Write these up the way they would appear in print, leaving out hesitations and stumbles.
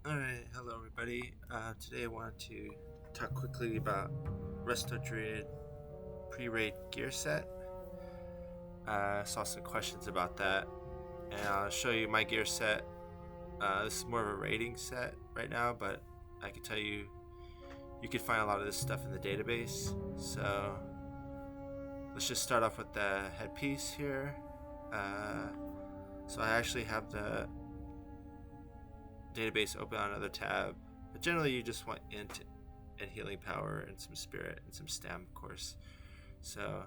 Alright, hello everybody. Today I wanted to talk quickly about Resto Druid pre-raid gear set. Saw some questions about that, and I'll show you my gear set. This is more of a raiding set right now, but I can tell you, you can find a lot of this stuff in the database. So let's just start off with the headpiece here. So I actually have the database open on another tab, but generally you just want int and healing power and some spirit and some stam, of course. So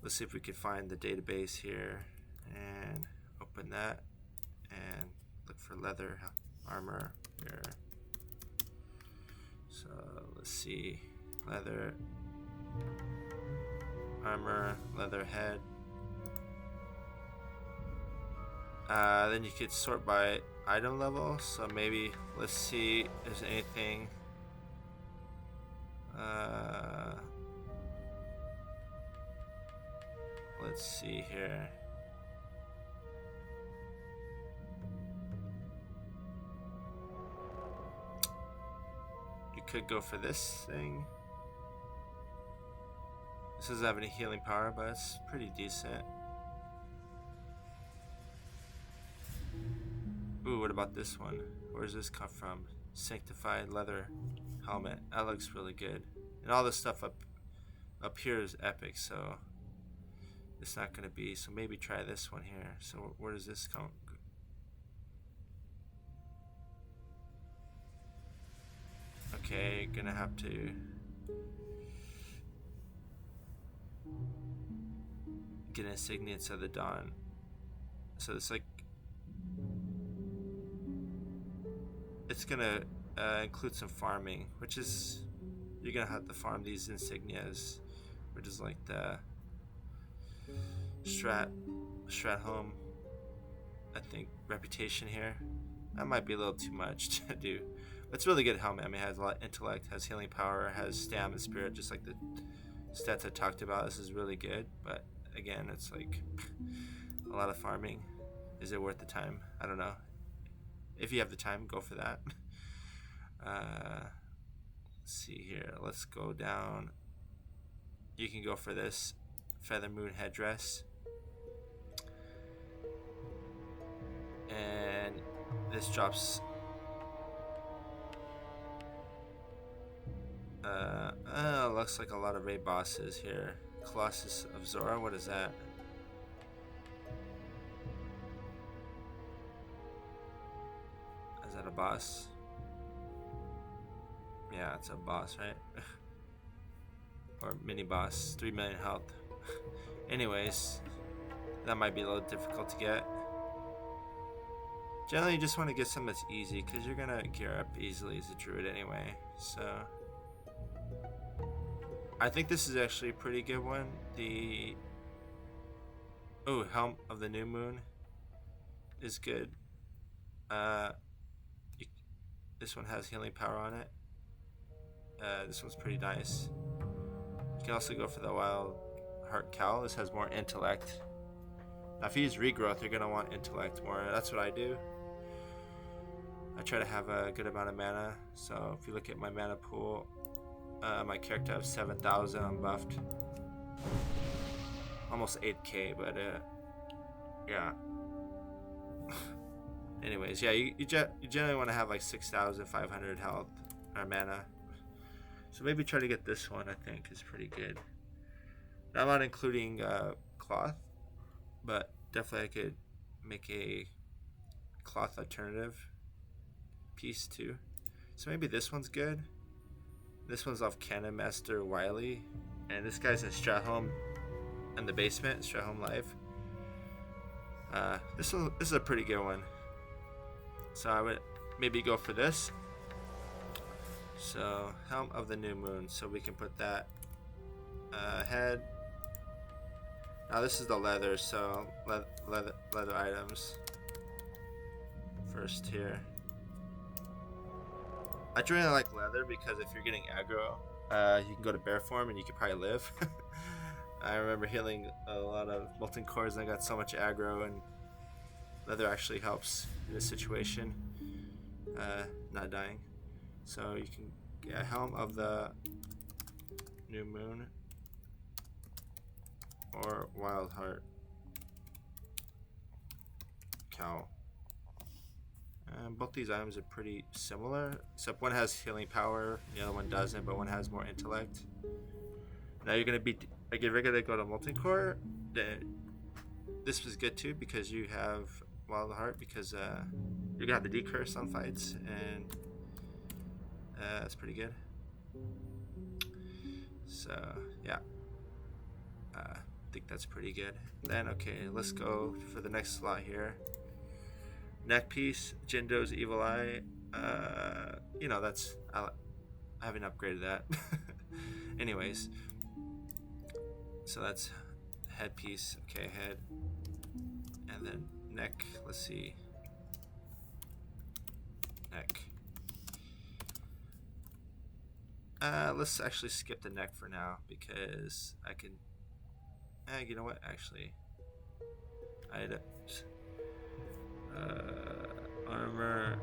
let's see if we can find the database here and open that and look for leather armor here. So let's see, leather armor, leather head. Then you could sort by item level, so maybe let's see if there's anything. Let's see here. You could go for this thing. This doesn't have any healing power, but it's pretty decent. Ooh, what about this one? Where does this come from? Sanctified leather helmet. That looks really good. And all this stuff up here is epic, so it's not gonna be. So maybe try this one here. So where does this come? Okay, gonna have to get insignias of the dawn. So it's like it's gonna include some farming, which is you're gonna have to farm these insignias, which is like the Stratholme, I think, reputation here. That might be a little too much to do. But it's really good helmet. I mean, it has a lot of intellect, has healing power, has stam and spirit, just like the stats I talked about. This is really good, but again, it's like a lot of farming. Is it worth the time? I don't know. If you have the time, go for that. Let's see here. Let's go down. You can go for this Feather Moon headdress. And this drops looks like a lot of raid bosses here. Colossus of Zora, what is that? Is that a boss? Yeah, it's a boss, right? Or mini boss, 3 million health. Anyways, that might be a little difficult to get. Generally, you just want to get something that's easy, because you're gonna gear up easily as a druid anyway. So I think this is actually a pretty good one. The Helm of the New Moon is good. This one has healing power on it. This one's pretty nice. You can also go for the Wildheart Cowl. This has more intellect. Now if you use regrowth, you're gonna want intellect more. That's what I do. I try to have a good amount of mana. So if you look at my mana pool, my character has 7,000 unbuffed. Almost 8k, but yeah. Anyways, yeah, you generally want to have like 6,500 health or mana. So maybe try to get this one. I think is pretty good. Now, I'm not including cloth, but definitely I could make a cloth alternative piece too. So maybe this one's good. This one's off Cannon Master Willey, and this guy's in Stratholme in the basement. Stratholme Live. This is a pretty good one. So I would maybe go for this. So Helm of the New Moon. So we can put that head. Now this is the leather. So leather items first here. I generally like leather because if you're getting aggro, you can go to bear form and you can probably live. I remember healing a lot of molten cores and I got so much aggro, and leather actually helps in this situation. not dying. So you can get Helm of the New Moon or Wildheart. Cowl. Both these items are pretty similar, except one has healing power, the other one doesn't, but one has more intellect. Now you're gonna be like, if you're gonna go to Multicore, then this was good too because you have Wildheart, because you're gonna have the decurse on fights, and that's pretty good. So yeah, I think that's pretty good. Then okay, let's go for the next slot here. Neck piece, Jindo's Evil Eye. You know, that's I haven't upgraded that. Anyways, so that's headpiece. Okay, head, and then neck. Let's see, neck. Let's actually skip the neck for now because I can. You know what? Actually, items. Armor,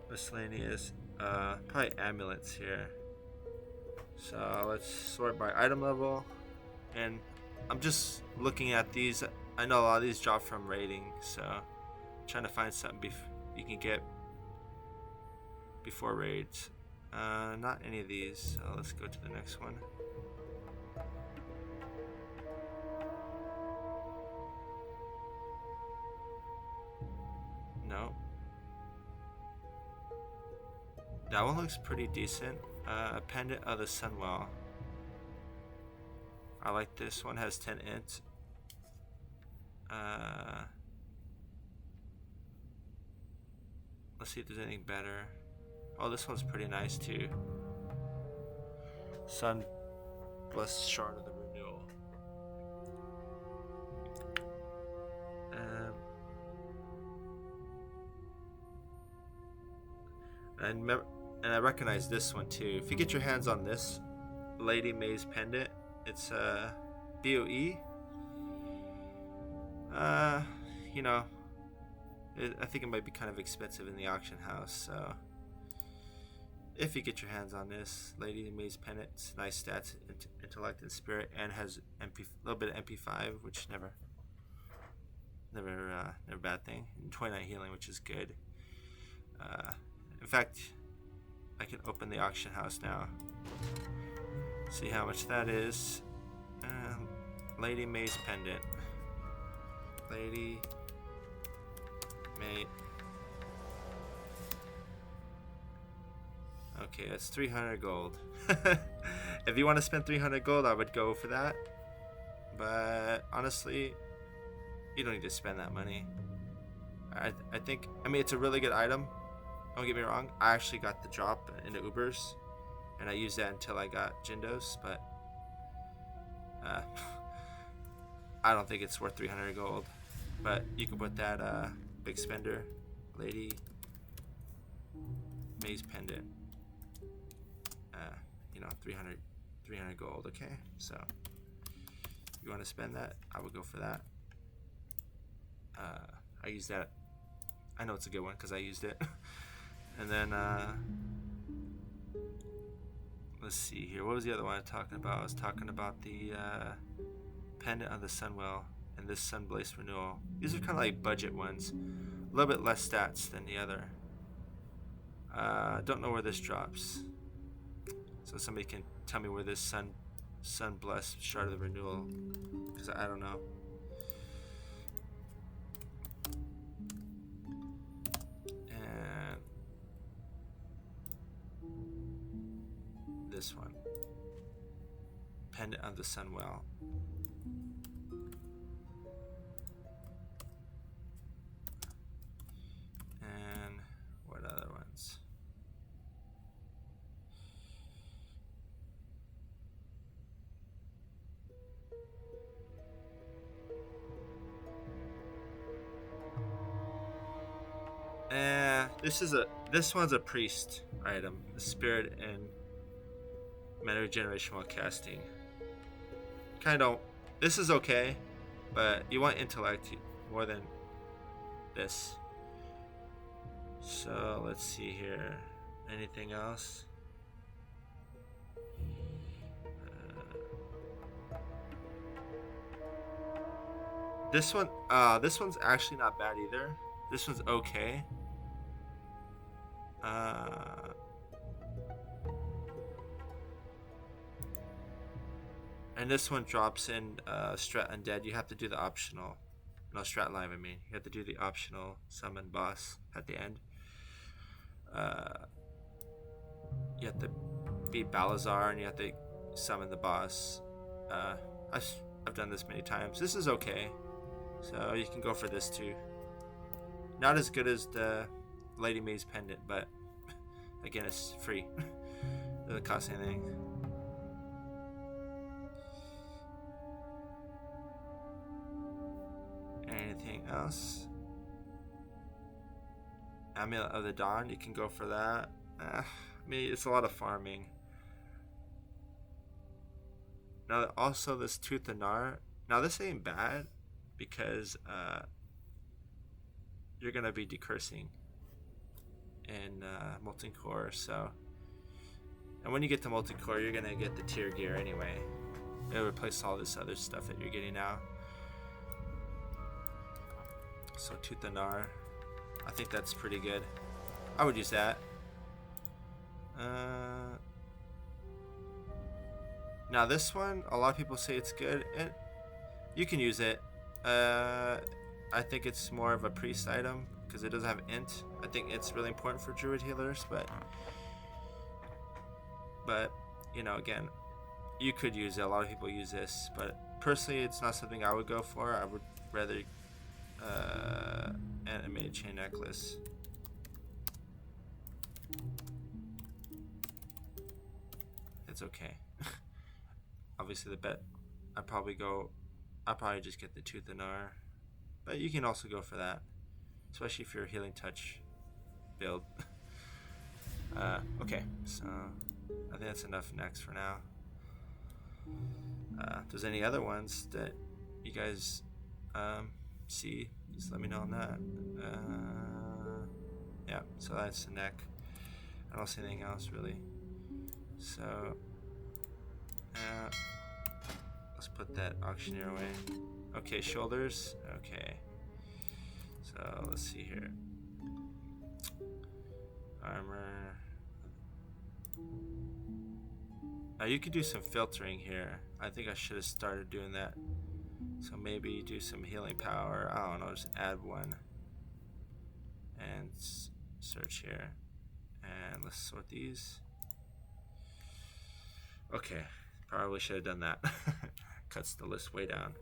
miscellaneous, probably amulets here. So let's sort by item level, and I'm just looking at these. I know a lot of these drop from rating, so I'm trying to find something you can get before raids. Not any of these, so let's go to the next one. No. That one looks pretty decent. Pendant of the Sunwell. I like this one, has 10 int. Let's see if there's anything better. Oh, this one's pretty nice too. Sun plus Shard of the Renewal. And I recognize this one too. If you get your hands on this Lady Maye's Pendant, it's BOE. You know, I think it might be kind of expensive in the auction house, so if you get your hands on this Lady Maye's Pendant, it's nice stats, intellect and spirit, and has a little bit of MP5, which never a bad thing, and 29 healing, which is good. In fact, I can open the auction house now. See how much that is. Lady Maye's Pendant. Lady Maye. Okay, that's 300 gold. If you want to spend 300 gold, I would go for that. But honestly, you don't need to spend that money. I mean, it's a really good item. Don't get me wrong, I actually got the drop into Ubers, and I used that until I got Jindo's, but I don't think it's worth 300 gold. But you can put that big spender, Lady Maye's Pendant. You know, 300 gold. Okay, so if you want to spend that, I would go for that. I use that. I know it's a good one because I used it. And then let's see here. What was the other one I was talking about? I was talking about the Pendant of the Sunwell and this Sunblaze Renewal. These are kind of like budget ones. A little bit less stats than the other. Don't know where this drops. So somebody can tell me where this Sunblessed Shard of the Renewal, because I don't know. This one, Pendant of the Sunwell. And what other ones? This one's a priest item, the spirit and mana regeneration while casting. Kind of, this is okay, but you want intellect more than this. So let's see here. Anything else? This one's actually not bad either. This one's okay. And this one drops in Strat Undead. You have to do the optional. No, Strat Live, I mean. You have to do the optional summon boss at the end. You have to beat Balnazzar and you have to summon the boss. I've done this many times. This is okay. So you can go for this too. Not as good as the Lady May's Pendant, but again, it's free. Doesn't cost anything. Anything else? Amulet of the Dawn, you can go for that. I mean, it's a lot of farming. Now, also this Tooth of Gnarr. Now, this ain't bad because you're gonna be decursing in Molten Core. So, and when you get to Molten Core, you're gonna get the tier gear anyway. It'll replace all this other stuff that you're getting now. So Tooth of Gnarr, I think that's pretty good. I would use that. Now this one, a lot of people say it's good, and you can use it. I think it's more of a priest item because it doesn't have int. I think it's really important for druid healers, but you know, again, you could use it. A lot of people use this, but personally, it's not something I would go for. I would rather animated chain necklace. It's okay. Obviously, the bet I'll probably just get the Tooth of Gnarr, but you can also go for that, especially if you're a healing touch build. Okay, so I think that's enough next for now. If there's any other ones that you guys see, just let me know on that. Yeah, so that's the neck. I don't see anything else really. So let's put that auctioneer away. Okay, shoulders. Okay, so let's see here. Armor. Now you could do some filtering here. I think I should have started doing that. So maybe do some healing power. I don't know, just add one. And search here. And let's sort these. Okay, probably should have done that. Cuts the list way down.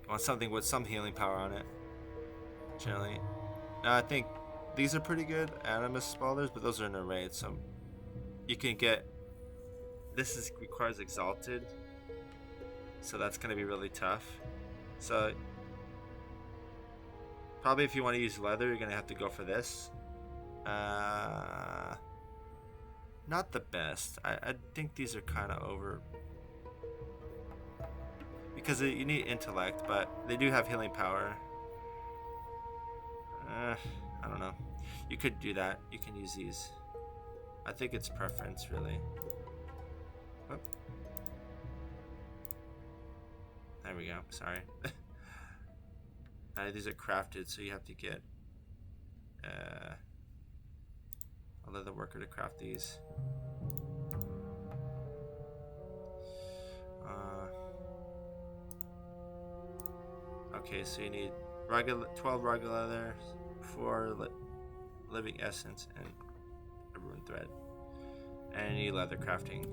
I want something with some healing power on it. Generally. Now I think these are pretty good. Animus Spalders, but those are in a raid, so you can get. This requires Exalted. So that's going to be really tough. So probably if you want to use leather, you're going to have to go for this. Not the best. I think these are kind of over. Because you need intellect, but they do have healing power. I don't know. You could do that. You can use these. I think it's preference, really. Oh. There we go. Sorry. These are crafted, so you have to get a leather worker to craft these. Okay, so you need 12 rugged leather, 4 living essence, and a rune thread. And you need leather crafting.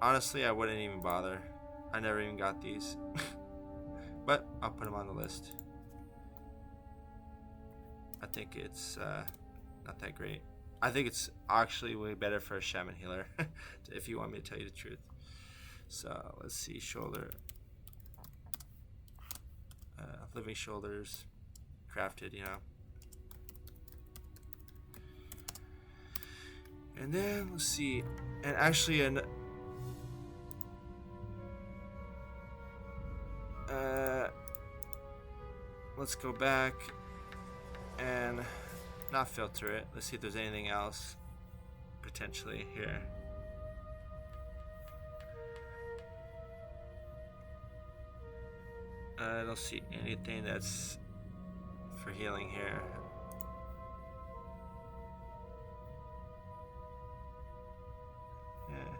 Honestly, I wouldn't even bother. I never even got these. But I'll put them on the list. I think it's not that great. I think it's actually way better for a shaman healer, if you want me to tell you the truth. So let's see, shoulder. Living shoulders, crafted, you know. And then let's see, and actually let's go back and not filter it. Let's see if there's anything else potentially here. I don't see anything that's for healing here. Yeah.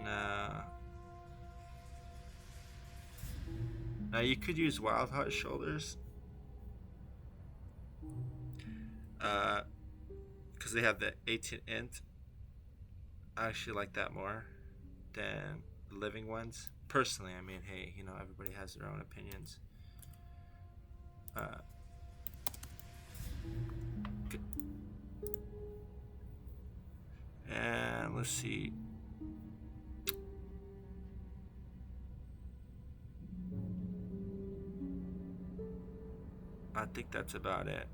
No. Now you could use Wildheart shoulders. Because they have the 18 int. I actually like that more than the living ones. Personally, I mean, hey, you know, everybody has their own opinions. Good. And let's see. I think that's about it.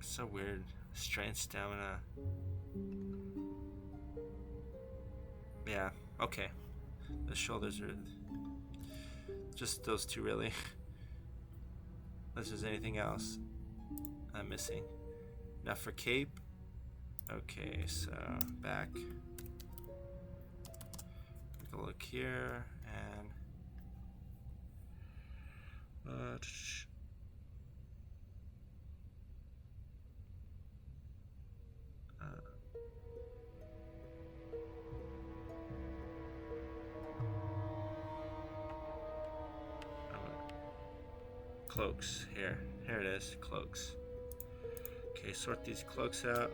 So weird. Strength, stamina. Yeah, okay. The shoulders are just those two, really. Unless there's anything else I'm missing. Now for cape. Okay, so back. Take a look here and cloaks here. Here it is, cloaks. Okay, sort these cloaks out.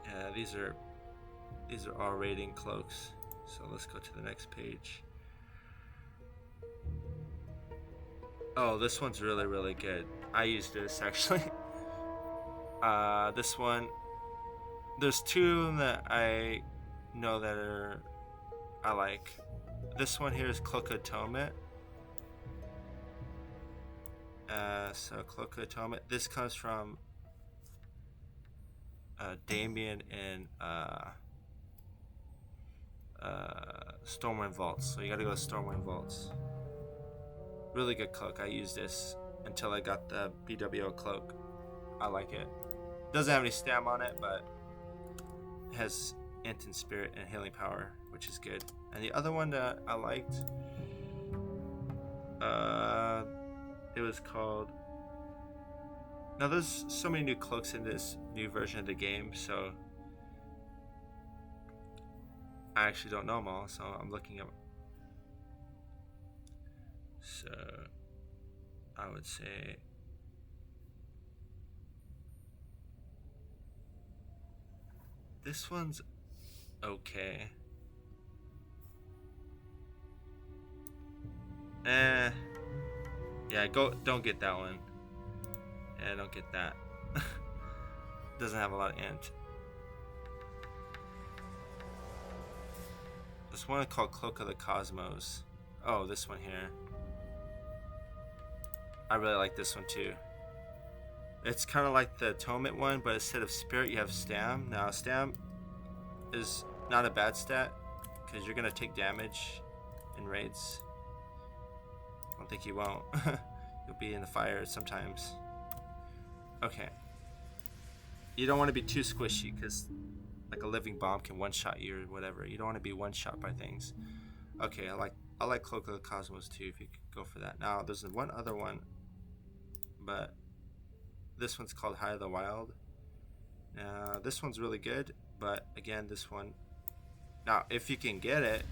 Yeah, these are all rating cloaks. So let's go to the next page. Oh, this one's really, really good. I use this actually. This one, there's two that I know that I like. This one here is Cloak of Atonement. So Cloak of Atonement. This comes from Damien in Stormwind Vaults. So you gotta go to Stormwind Vaults. Really good cloak. I use this until I got the BWO cloak. I like it. Doesn't have any stam on it, but it has int and spirit and healing power, which is good. And the other one that I liked, it was called. Now there's so many new cloaks in this new version of the game, so I actually don't know them all. So I'm looking up. So I would say this one's okay. Yeah, don't get that one. Yeah, don't get that. Doesn't have a lot of int. This one called Cloak of the Cosmos. Oh, this one here. I really like this one too. It's kind of like the Atonement one, but instead of spirit, you have stam. Now, stam is not a bad stat because you're gonna take damage in raids. I don't think you won't. You'll be in the fire sometimes. Okay. You don't want to be too squishy because like a living bomb can one-shot you or whatever. You don't want to be one-shot by things. Okay, I like Cloak of the Cosmos too if you could go for that. Now there's one other one, but this one's called High of the Wild. Now this one's really good, but again this one. Now if you can get it,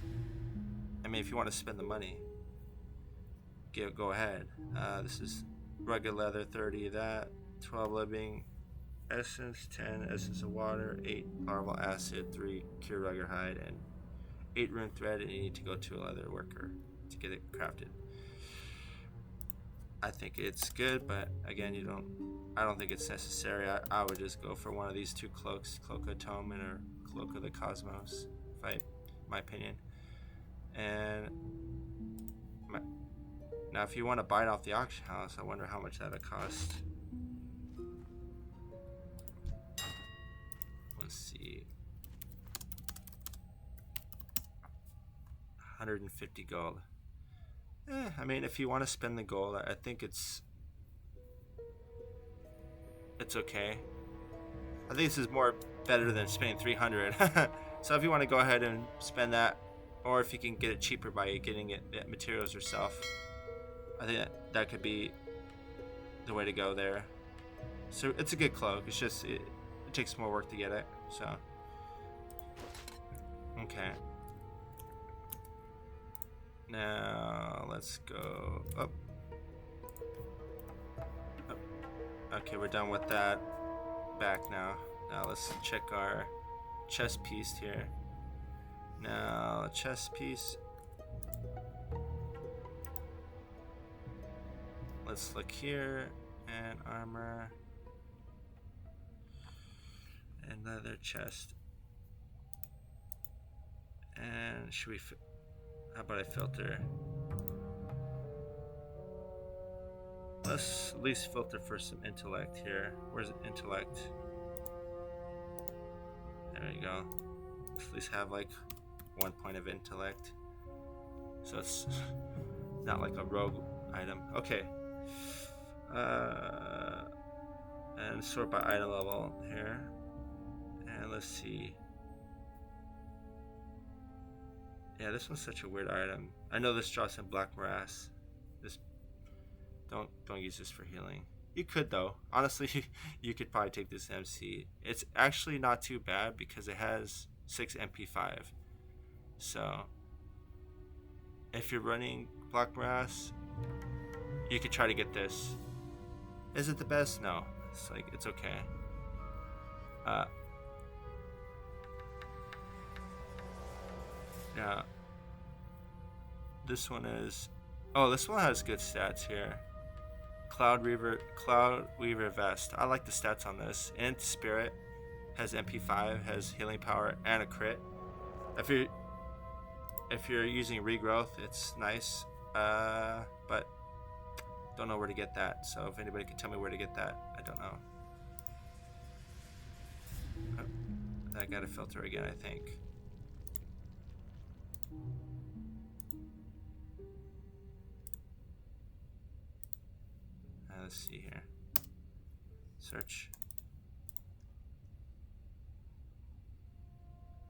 I mean if you want to spend the money, go ahead. This is rugged leather 30 of that, 12 living essence, 10 essence of water, 8 larval acid, 3 cure rugged hide, and 8 rune thread, and you need to go to a leather worker to get it crafted. I think it's good, but again, I don't think it's necessary. I would just go for one of these two cloaks, Cloak of Atonement or Cloak of the Cosmos, my opinion. And now if you want to buy it off the auction house, I wonder how much that would cost. see. 150 gold. I mean, if you want to spend the gold, I think it's okay. I think this is more better than spending 300. So if you want to go ahead and spend that, or if you can get it cheaper by getting it materials yourself, I think that could be the way to go there. So it's a good cloak. It's just it takes more work to get it. So okay. Now let's go up. Okay, we're done with that. Back now. Now let's check our chest piece here. Now chest piece. Let's look here and armor. Another chest. And should we? How about I filter? Let's at least filter for some intellect here. Where's intellect? There we go. Let's at least have like 1 point of intellect. So it's not like a rogue item. Okay. And sort by item level here. And let's see. Yeah, this one's such a weird item. I know this drops in Black Morass. This don't use this for healing. You could though. Honestly, you could probably take this MC. It's actually not too bad because it has 6 MP5. So if you're running Black Morass, you could try to get this. Is it the best? No. It's like it's okay. Yeah. This one is. Oh, this one has good stats here. Cloud Weaver Vest. I like the stats on this. And Spirit has MP5, has healing power, and a crit. If you're using regrowth, it's nice. But don't know where to get that. So if anybody can tell me where to get that, I don't know. I got to filter again, I think. Let's see here. Search.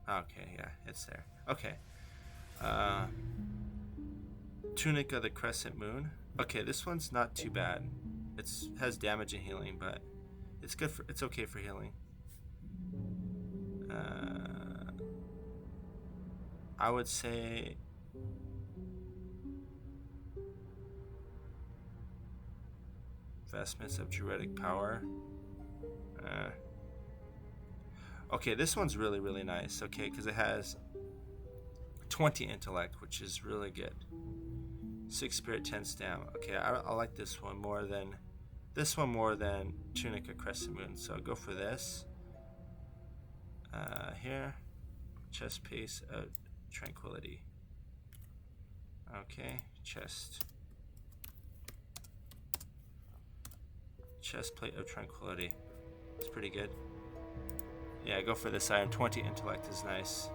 Okay, yeah, it's there. Okay. Tunic of the Crescent Moon. Okay, this one's not too bad. It's has damage and healing, but it's good for it's okay for healing. I would say Vestments of Druidic Power. Okay, this one's really, really nice. Okay, because it has 20 intellect, which is really good. 6 spirit, 10 stam. Okay, I like this one more than Tunic of Crescent Moon. So I'll go for this. Here, chest piece of tranquility. Okay, chest plate of tranquility. It's pretty good. Yeah, go for this item. 20 intellect is nice.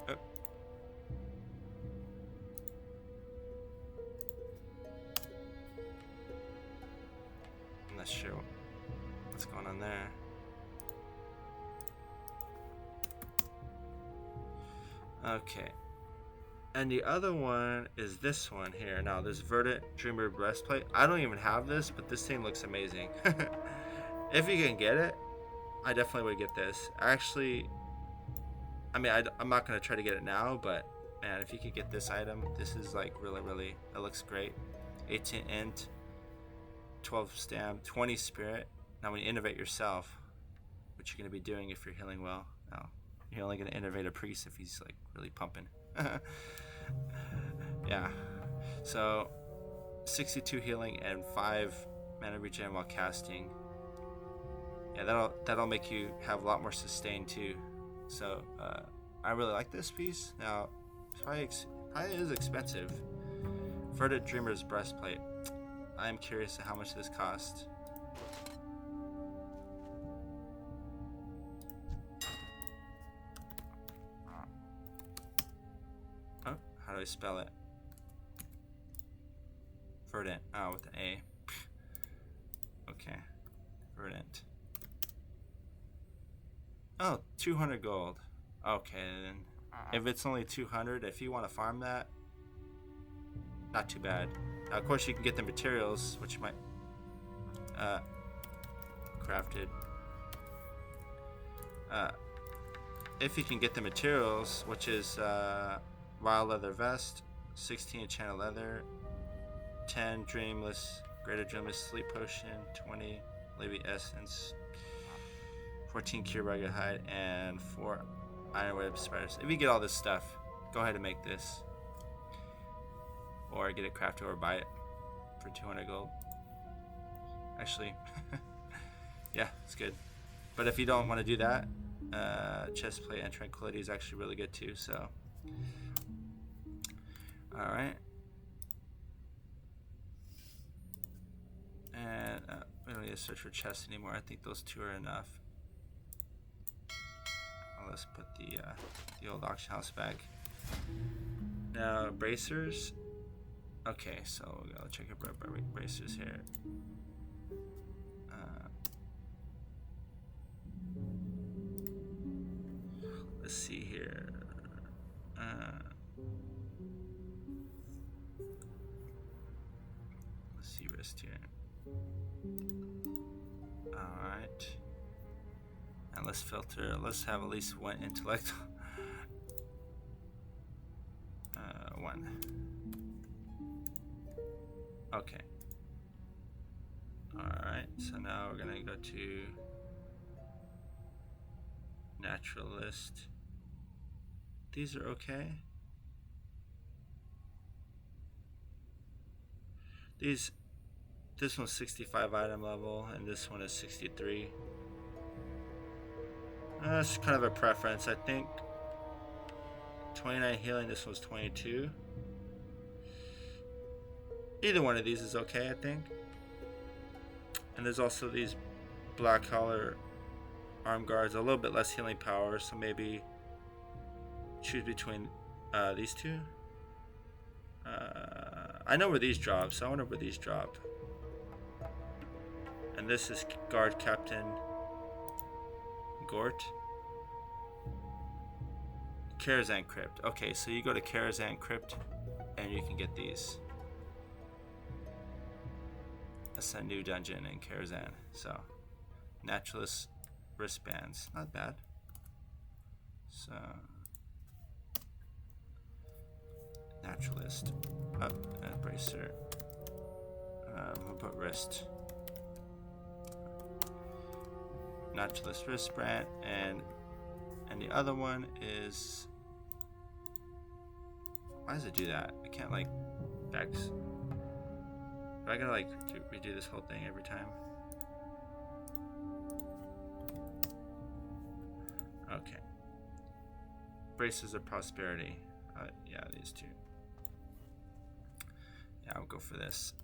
Oh. I'm not sure what's going on there. Okay. And the other one is this one here. Now, this Verdant Dreamer breastplate. I don't even have this, but this thing looks amazing. If you can get it, I definitely would get this. Actually, I mean, I'm not going to try to get it now, but man, if you could get this item, this is like really, really, it looks great. 18 int, 12 stam, 20 spirit. Now, when you innovate yourself, what you're going to be doing if you're healing well. Now, you're only going to innovate a priest if he's like really pumping. Yeah, so 62 healing and 5 mana regen while casting. Yeah, that'll make you have a lot more sustain too. So I really like this piece. Now, probably is expensive. Verdant Dreamer's breastplate. I am curious to how much this cost. do I spell it? Verdant. Oh, with an A. Okay. Verdant. Oh, 200 gold. Okay, then if it's only 200, if you want to farm that, not too bad. Now, of course, you can get the materials, which might crafted. If you can get the materials, which is wild leather vest, 16 enchanted leather, 10 dreamless, greater dreamless sleep potion, 20 Livy essence, 14 cure rugged hide, and 4 iron web spiders. If you get all this stuff, go ahead and make this, or get it crafted, or buy it for 200 gold. Actually, yeah, it's good. But if you don't want to do that, chestplate and tranquility is actually really good too. So, all right, and we don't need to search for chests anymore. I think those 2 are enough. Let's put the old auction house back. Now bracers. Okay, so we'll go check out bracers here. Let's see here. Let's see wrist here. All right. And let's filter. Let's have at least 1 intellect. 1. Okay. Alright, so now we're gonna go to naturalist. These are okay. This one's 65 item level, and this one is 63. That's kind of a preference. I think 29 healing, this one's 22. Either one of these is okay, I think. And there's also these black collar arm guards, a little bit less healing power, so maybe choose between these 2. I know where these drop, so I wonder where these drop. And this is Guard Captain Gort. Karazhan Crypt. Okay, so you go to Karazhan Crypt and you can get these. That's a new dungeon in Karazhan. So, naturalist wristbands. Not bad. So, naturalist. Up and bracer. We'll put wrist. Naturalist wristband, and the other one is, why does it do that? I can't like back. Do I gotta like redo this whole thing every time? Okay. Braces of prosperity. Yeah, these 2. Yeah, I'll go for this.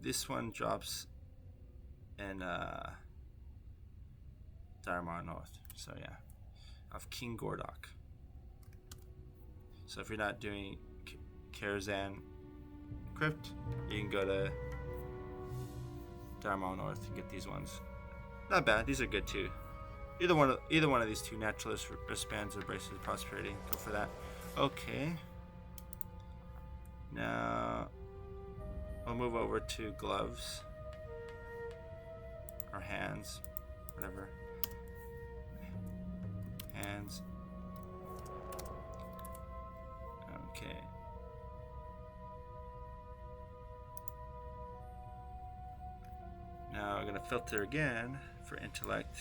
This one drops in Darmar North. So yeah, of King Gordok. So if you're not doing Karazhan Crypt, you can go to Darmar North and get these ones. Not bad. These are good too. Either one of these 2, naturalist wristbands or braces of prosperity. Go for that. Okay. Now we'll move over to gloves or hands, whatever. Hands. Okay. Now I'm going to filter again for intellect.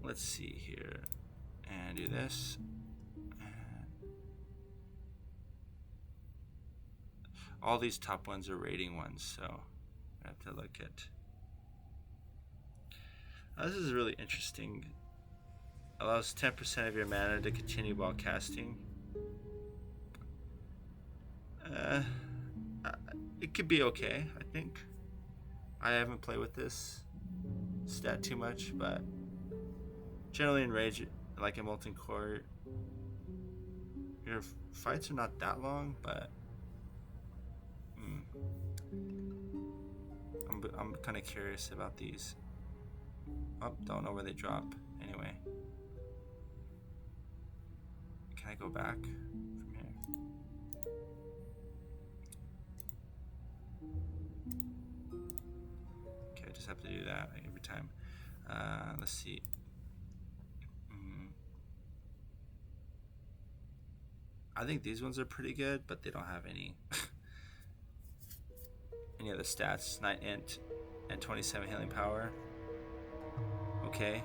Let's see here. And do this. And all these top ones are rating ones, so I have to look at. This is really interesting. Allows 10% of your mana to continue while casting. It could be okay, I think. I haven't played with this stat too much, but generally in Rage, like in Molten Core, Your fights are not that long, but I'm kind of curious about these. Oh, don't know where they drop. Anyway, can I go back from here? Okay, I just have to do that every time. Let's see. I think these ones are pretty good, but they don't have any any other stats. 9 int and 27 healing power. Okay.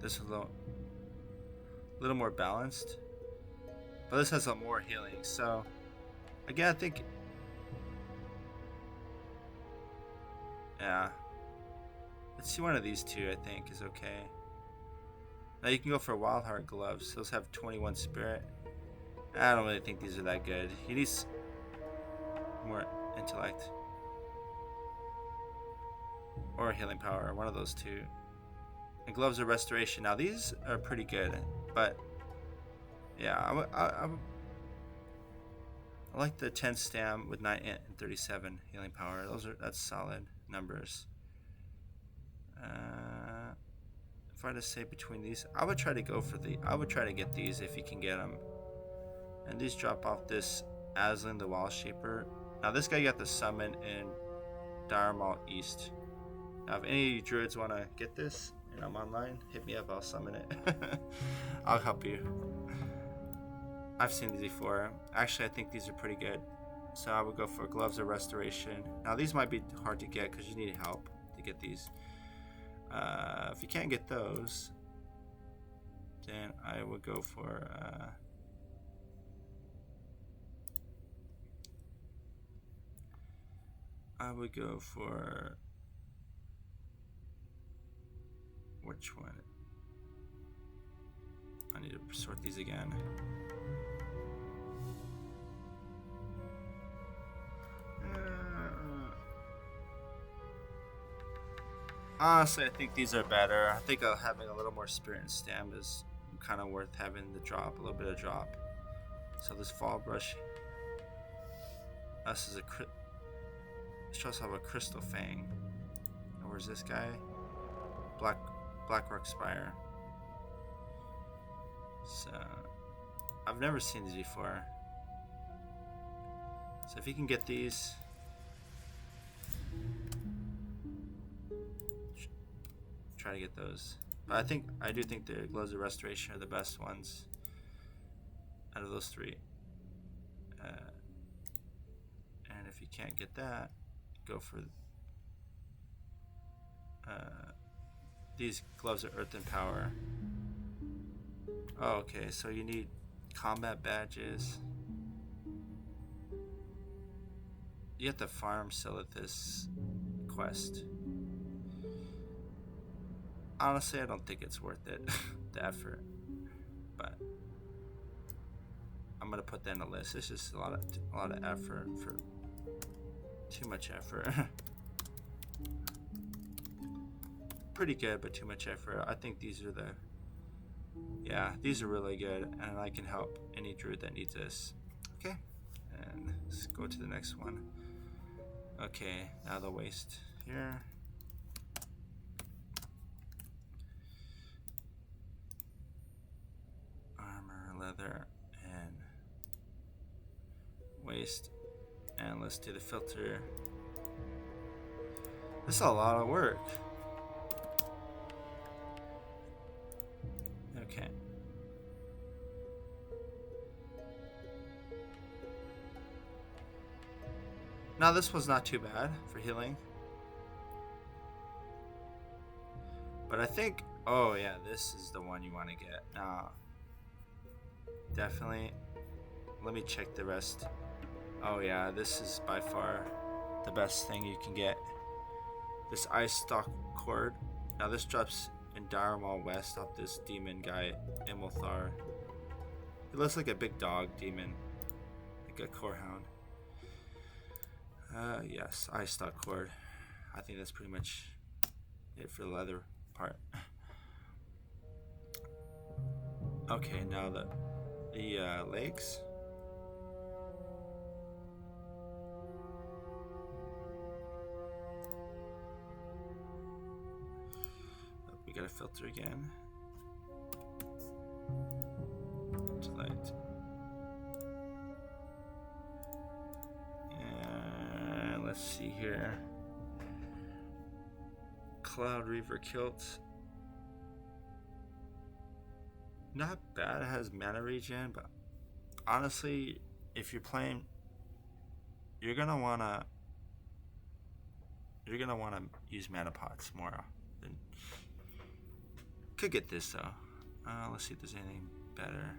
This is a little more balanced, but this has some more healing. So again, I think, yeah. Let's see, one of these two I think is okay. Now you can go for Wildheart gloves. Those have 21 spirit. I don't really think these are that good. He needs more intellect or healing power, one of those two. And gloves of restoration. Now these are pretty good, but yeah, I like the 10 stam with 9 int and 37 healing power. That's solid numbers. If I had to say between these, I would try to get these if you can get them. And these drop off this Aslan, the Wall Shaper. Now this guy got the summon in Darkmaster East. Now if any of you druids want to get this and I'm online, hit me up, I'll summon it. I'll help you. I've seen these before. Actually, I think these are pretty good. So I would go for Gloves of Restoration. Now these might be hard to get because you need help to get these. If you can't get those, then I would go for which one? I need to sort these again. Honestly, I think these are better. I think having a little more spirit and stam is kind of worth having the drop, a little bit of drop. So this fall brush, this is a crypt. This shows have a crystal fang. And where's this guy? Blackrock Spire. So I've never seen these before. So if you can get these, try to get those. But I do think the Gloves of Restoration are the best ones out of those three. And if you can't get that, go for these Gloves of Earth and Power. Oh, okay, so you need combat badges. You have to farm Silithus quest. Honestly, I don't think it's worth it, the effort. But I'm gonna put that in the list. It's just a lot of effort for too much effort. Pretty good, but too much effort. I think these are these are really good, and I can help any druid that needs this. Okay, and let's go to the next one. Okay, now the waist here. Armor, leather, and waist. And let's do the filter. This is a lot of work. Okay. Now this was not too bad for healing. But I think, oh yeah, this is the one you want to get. Definitely. Let me check the rest. Oh yeah, this is by far the best thing you can get. This Ice Stalk Cord. Now this drops in Darkmaster West off this demon guy, Imulthar. He looks like a big dog demon, like a corehound. Yes, Ice Stalk Cord. I think that's pretty much it for the leather part. Okay, now the legs. Oh, we gotta filter again. Intellect. And let's see here. Cloud Reaver Kilt. Not bad. It has mana regen, but honestly, if you're playing, you're gonna wanna use mana pots more than. Could get this though. Let's see if there's anything better.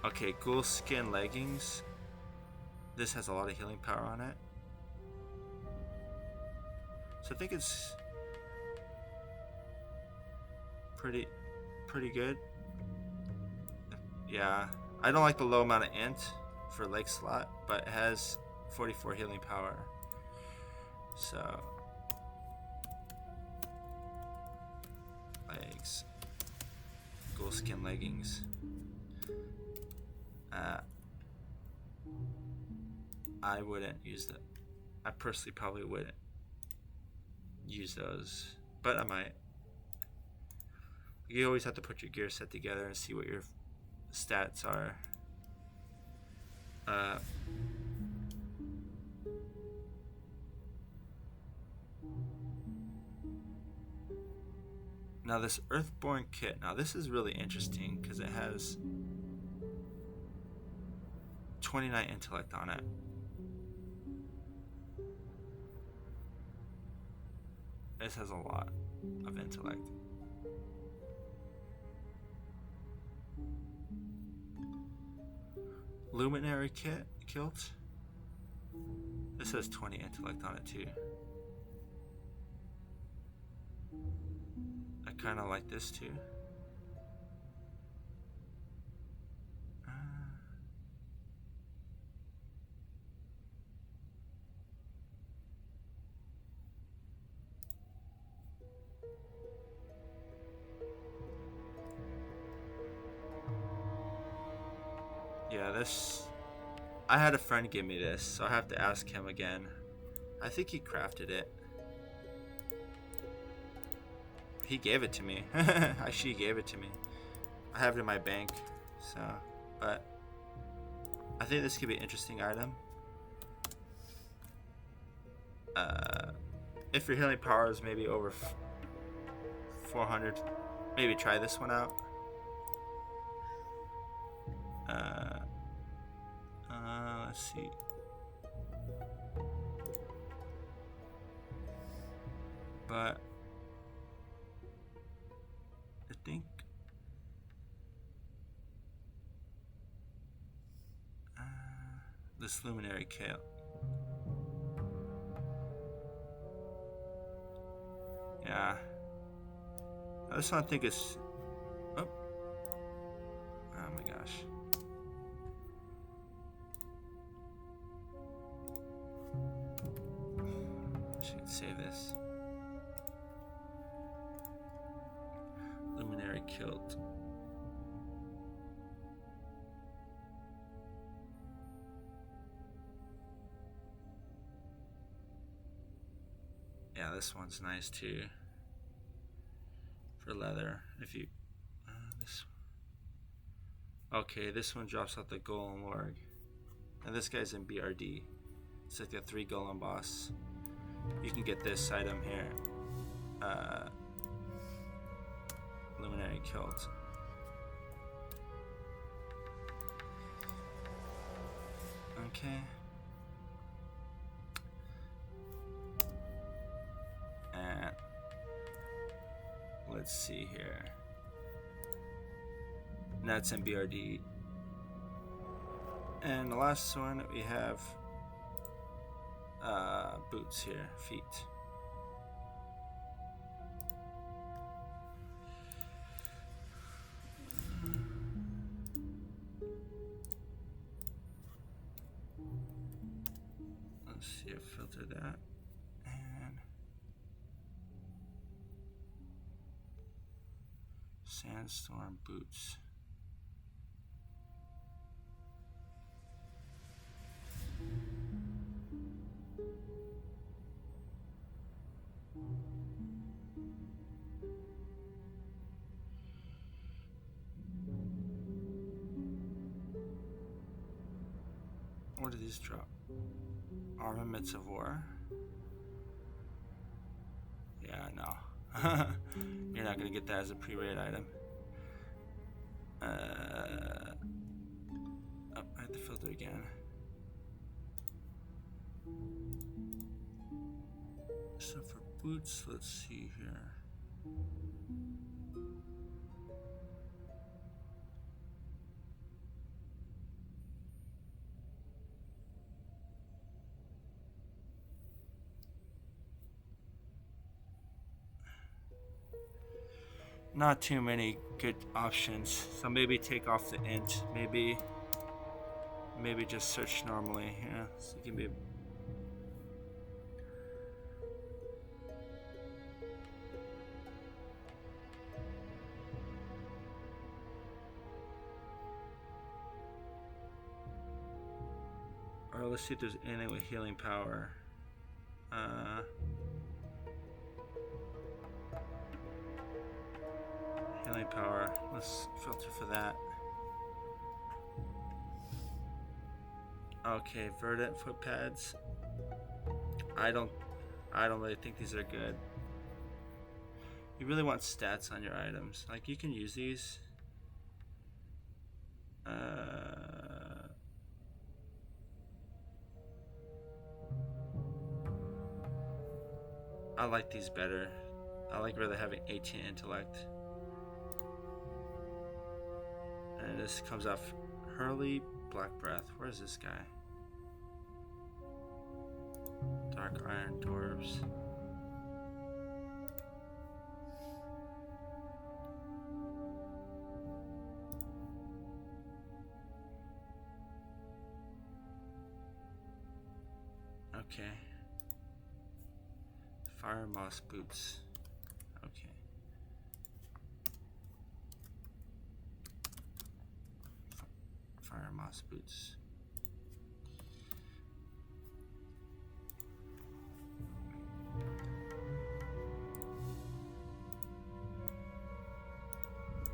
Okay, Ghoul Skin Leggings. This has a lot of healing power on it. So I think it's pretty good. Yeah, I don't like the low amount of int for leg slot, but it has 44 healing power. So legs, Ghoul Skin Leggings. I wouldn't use that. I personally probably wouldn't use those, but I might. You always have to put your gear set together and see what your stats are. Now this Earthborn kit. Now this is really interesting because it has 29 intellect on it. This has a lot of intellect. Luminary Kilt. This has 20 intellect on it too. I kind of like this too. Yeah, this. I had a friend give me this, so I have to ask him again. I think he crafted it. He gave it to me. Actually, he gave it to me. I have it in my bank, so. But I think this could be an interesting item. If your healing power is maybe over 400, maybe try this one out. Let's see. But I think this Luminary Kayle. Yeah. I just don't think it's. Oh my gosh. I should save this. Luminary Kilt. Yeah, this one's nice too. For leather, if you this okay, this one drops out the Golem Lord, and this guy's in BRD. It's like a 3 Golem boss. You can get this item here, Luminary Kilt. Okay. And let's see here. That's in BRD. And the last one we have boots here, feet. rid of that. And Sandstorm boots. What do these drop? Armaments of War? Yeah, no. You're not going to get that as a pre-raid item. Oh, I have to filter again. So for boots, let's see here. Not too many good options, so maybe take off the int. Maybe just search normally. Yeah, so you can be. Or let's see if there's anything with healing power. Healing power. Let's filter for that. Okay, verdant foot pads. I don't really think these are good. You really want stats on your items. Like, you can use these. I like these better. I like rather having 18 intellect. And this comes off Hurley Black Breath. Where's this guy? Dark Iron Dwarves. Okay. Fire Moss Boots. Okay. Fire Moss Boots.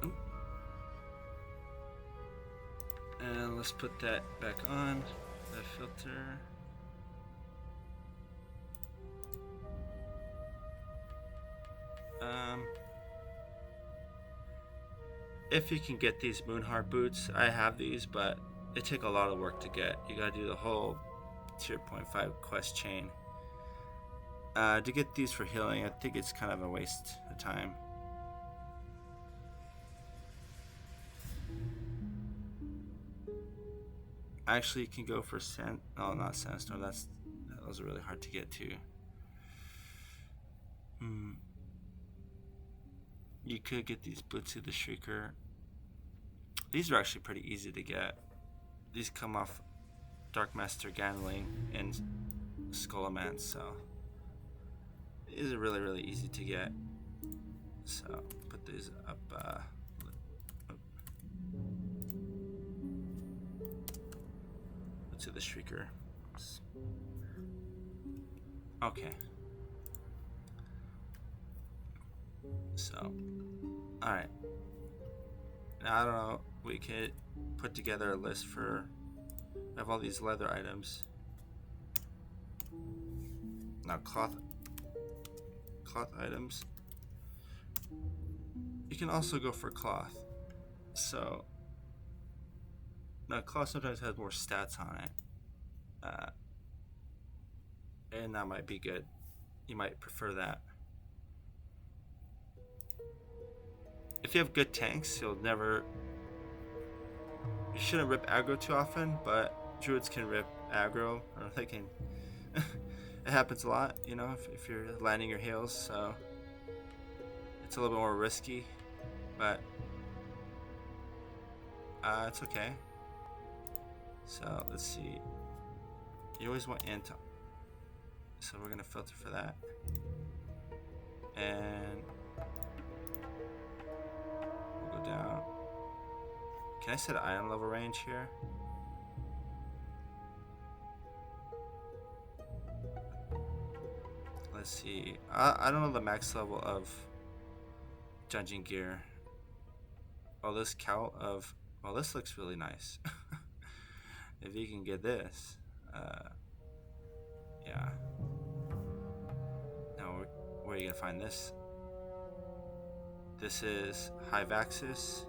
Oh. And let's put that back on. The filter. If you can get these Moonheart boots, I have these, but they take a lot of work to get. You gotta do the whole tier 0.5 quest chain. To get these for healing, I think it's kind of a waste of time. Actually, you can go for not Sandstorm. Those are really hard to get to. You could get these Boots of the Shrieker. These are actually pretty easy to get. These come off Darkmaster, Gandling, and Skullomance, so these are really, really easy to get. So put these up. To the Shrieker. Okay. So, alright. Now, I don't know, we could put together a list for of all these leather items. Now, cloth items. You can also go for cloth. So, now cloth sometimes has more stats on it. And that might be good. You might prefer that. If you have good tanks, you shouldn't rip aggro too often, but druids can rip aggro, or they can. It happens a lot, you know, if you're landing your heals, so it's a little bit more risky, but it's okay. So let's see. You always want int So we're gonna filter for that. And we'll go down. Can I set item level range here? Let's see. I don't know the max level of dungeon gear. Oh, this Cowl of... Well, this looks really nice. If you can get this. Yeah. Now, where are you going to find this? This is Hivaxxis.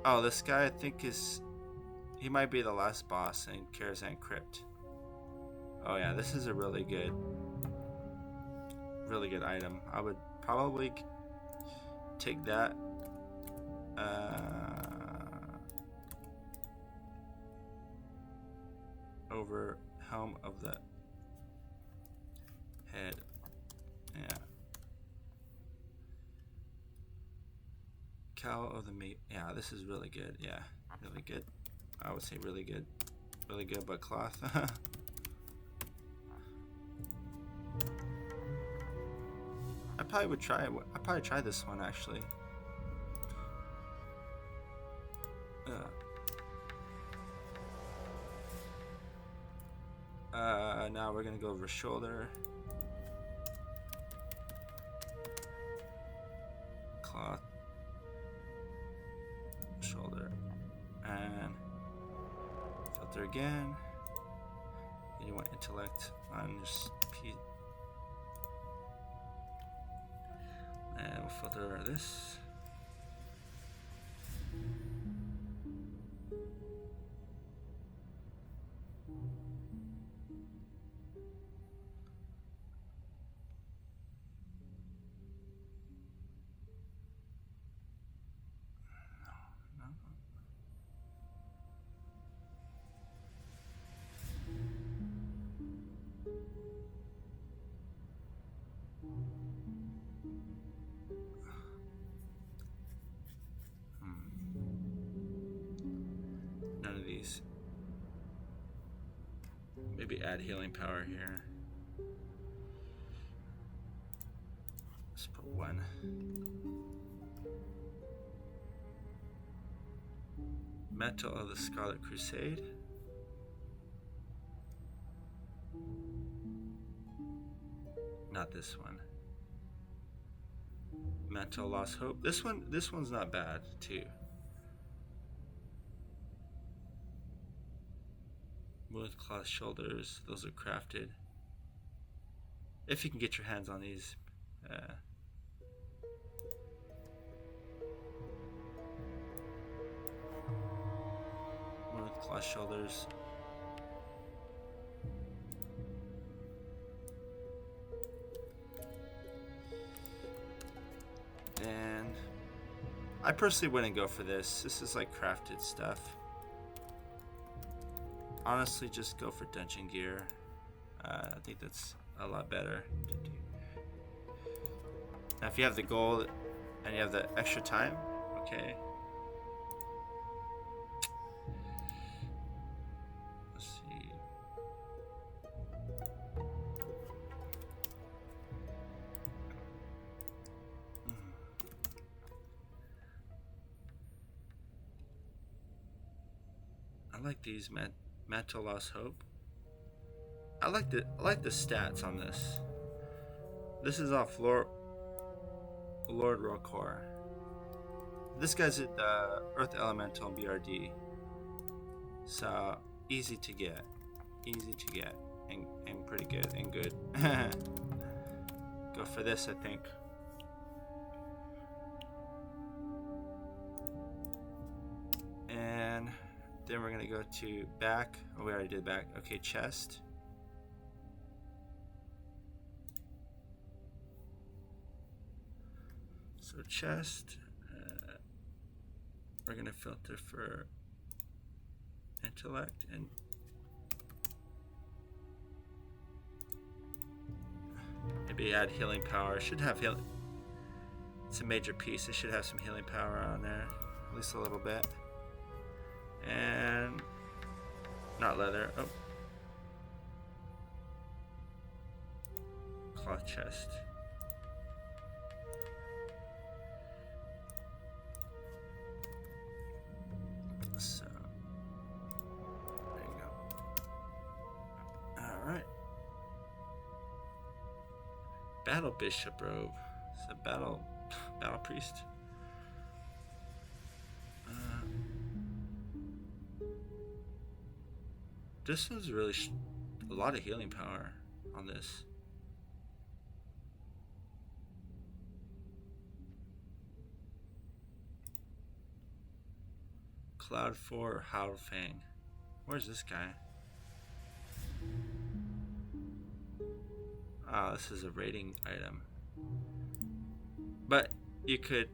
Oh, this guy I think is... He might be the last boss in Karazhan Crypt. Oh yeah, this is a really good item. I would probably take that. Over Helm of the Head. Yeah. Cowl of the Maye. Yeah, this is really good. Yeah, really good. I would say really good. Really good, but cloth. I probably would try it. I'd probably try this one actually. Now we're gonna go over shoulder, cloth, shoulder, and filter again. And you want intellect on this piece, and we'll filter this. None of these. Maybe add healing power here. Let's put one. Mantle of the Scarlet Crusade. Not this one. Mantle Lost Hope. This one's not bad too. With cloth shoulders, those are crafted. If you can get your hands on these. With cloth shoulders. And I personally wouldn't go for this. This is like crafted stuff. Honestly, just go for dungeon gear. I think that's a lot better to do. Now, if you have the gold and you have the extra time, okay. Let's see. I like these Mantle Lost Hope. I like the stats on this. This is off Lord Roccor. This guy's at Earth Elemental and BRD. So easy to get. And pretty good and good. Go for this, I think. And then we're gonna go to back. Oh, we already did back. Okay, chest. So chest. We're gonna filter for intellect and maybe add healing power. It should have healing. It's a major piece. It should have some healing power on there, at least a little bit. And not leather. Oh, cloth chest. So there you go. Alright. Battle Bishop robe. It's a battle priest. This is really a lot of healing power on this. Cloud 4 Howl Fang. Where's this guy? Ah, this is a raiding item. But you could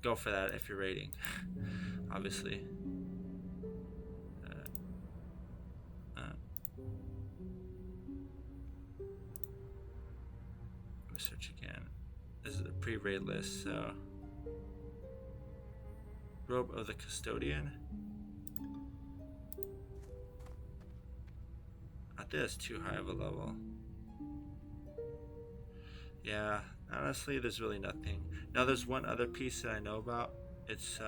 go for that if you're raiding, obviously. Let me search again. This is a pre-raid list, so. Robe of the Custodian. I think that's too high of a level. Yeah, honestly, there's really nothing. Now, there's one other piece that I know about. It's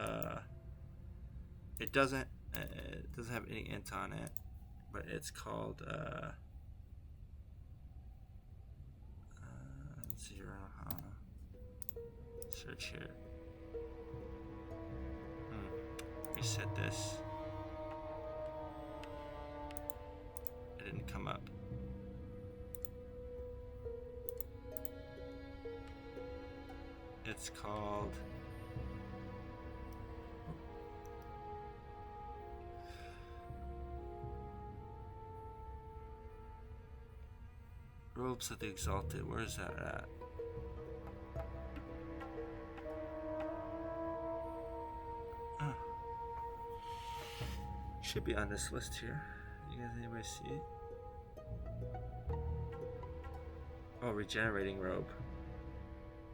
it doesn't have any int on it, but it's called let's see here. Search here. Reset this. It didn't come up. It's called Robes of the Exalted. Where is that at? Oh. Should be on this list here. You guys anybody see it? Oh, regenerating robe.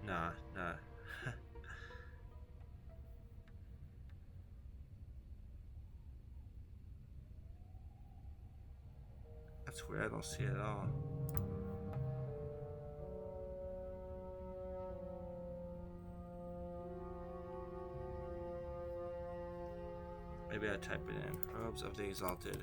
Nah. That's weird, I don't see it at all. Maybe I type it in. Robes of the Exalted.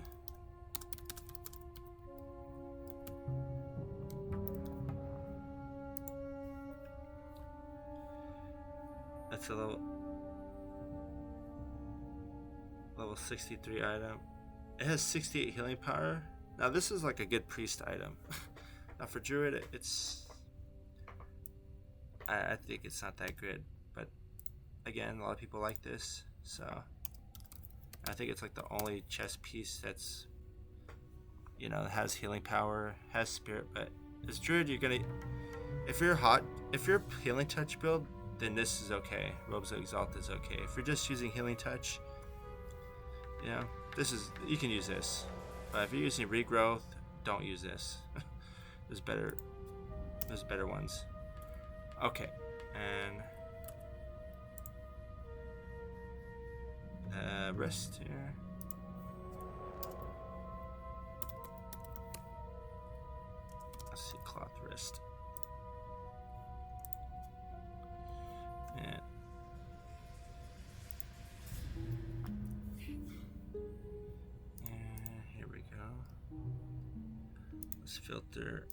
That's a level 63 item. It has 68 healing power. Now this is like a good priest item. Now for druid, it's I think it's not that good, but again, a lot of people like this, so I think it's like the only chest piece that's, you know, has healing power, has spirit. But as druid, you're gonna, if you're healing touch build, then this is okay. Robes of Exalt is okay. If you're just using healing touch, you know, you can use this. But if you're using regrowth, don't use this. There's better ones. Okay, and rest here. Let's see, cloth wrist. And here we go. Let's filter.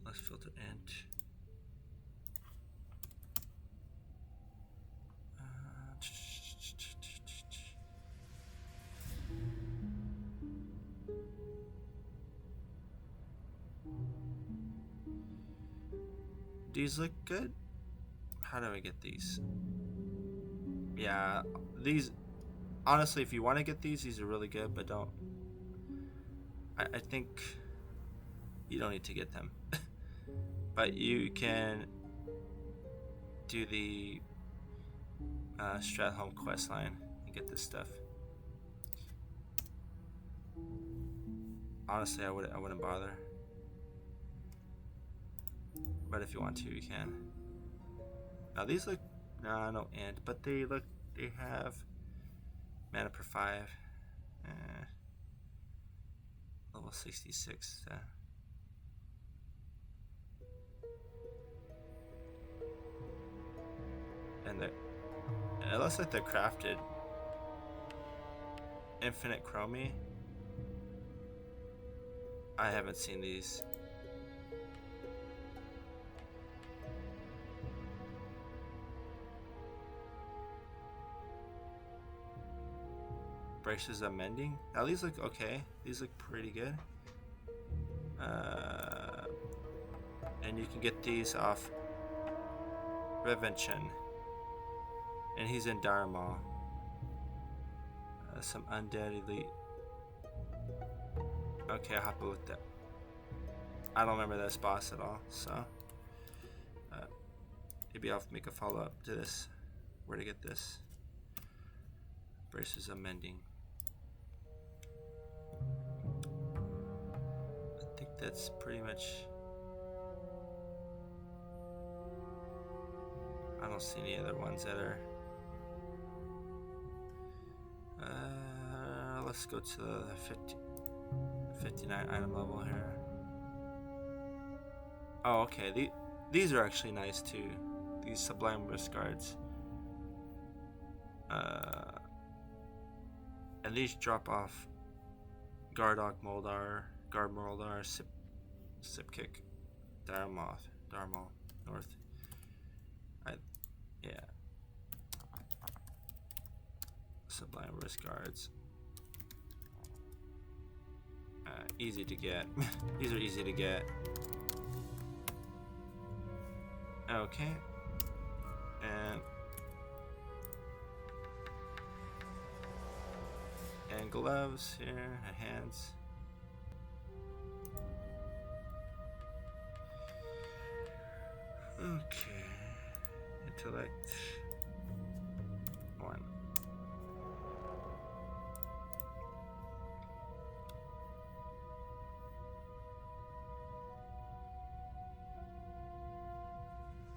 Let's filter int. These look good. How do I get these? Yeah, these, honestly, if you want to get these are really good, but don't. I think you don't need to get them. But you can do the Stratholme quest line and get this stuff. Honestly, I wouldn't bother. But if you want to, you can. Now these look, no int, but they have mana per 5. Level Level 66. And it looks like they're crafted. Infinite Chromie. I haven't seen these. Braces of Mending. Now these look okay. These look pretty good. And you can get these off Revention. And he's in Darmal. Some undead elite. Okay, I'll have to look that. I don't remember this boss at all, so maybe I'll make a follow-up to this. Where to get this? Braces of Mending. I think that's pretty much. I don't see any other ones that are. Let's go to the 59 item level here. Oh, okay. These are actually nice too. These Sublime Wrist Guards. And these drop off Gardock Moldar, Guard Moldar, Sip Kick, Darmal North. Yeah. Sublime Wrist Guards. Easy to get. These are easy to get. Okay. And gloves here, and hands. Okay. Intellect 1.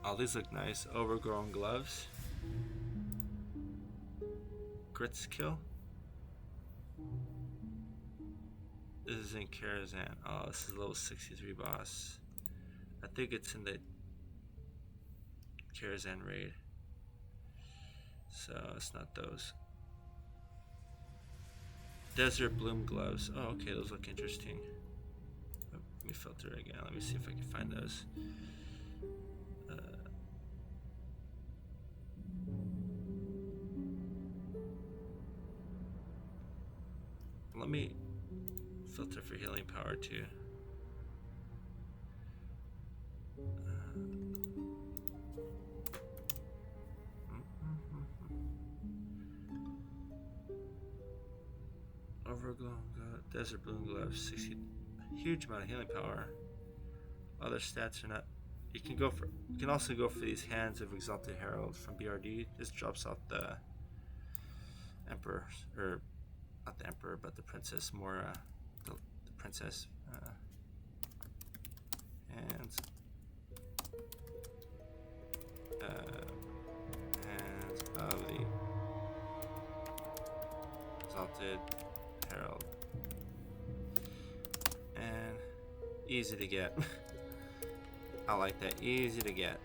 Oh, these look nice. Overgrown gloves. Grit skill. This is in Karazhan. Oh, this is level 63 boss. I think it's in the Karazhan raid. So it's not those. Desert Bloom gloves. Oh, okay, those look interesting. Oh, let me filter it again. Let me see if I can find those. Let me filter for healing power too. Overgrown Desert Bloom gloves, 60, huge amount of healing power. Other stats are not. You can also go for these Hands of Exalted Herald from BRD. This drops out the Emperor, or not the Emperor, but the Princess. More the Princess. Hands of the Exalted Herald. And easy to get. I like that. Easy to get.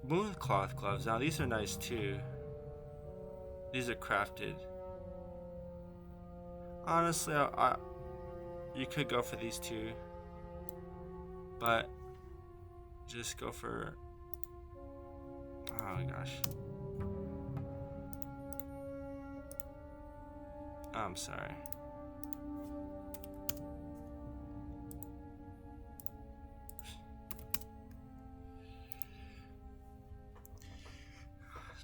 Mooncloth gloves. Now these are nice too. These are crafted. Honestly, you could go for these two, but just go for. Oh my gosh. I'm sorry.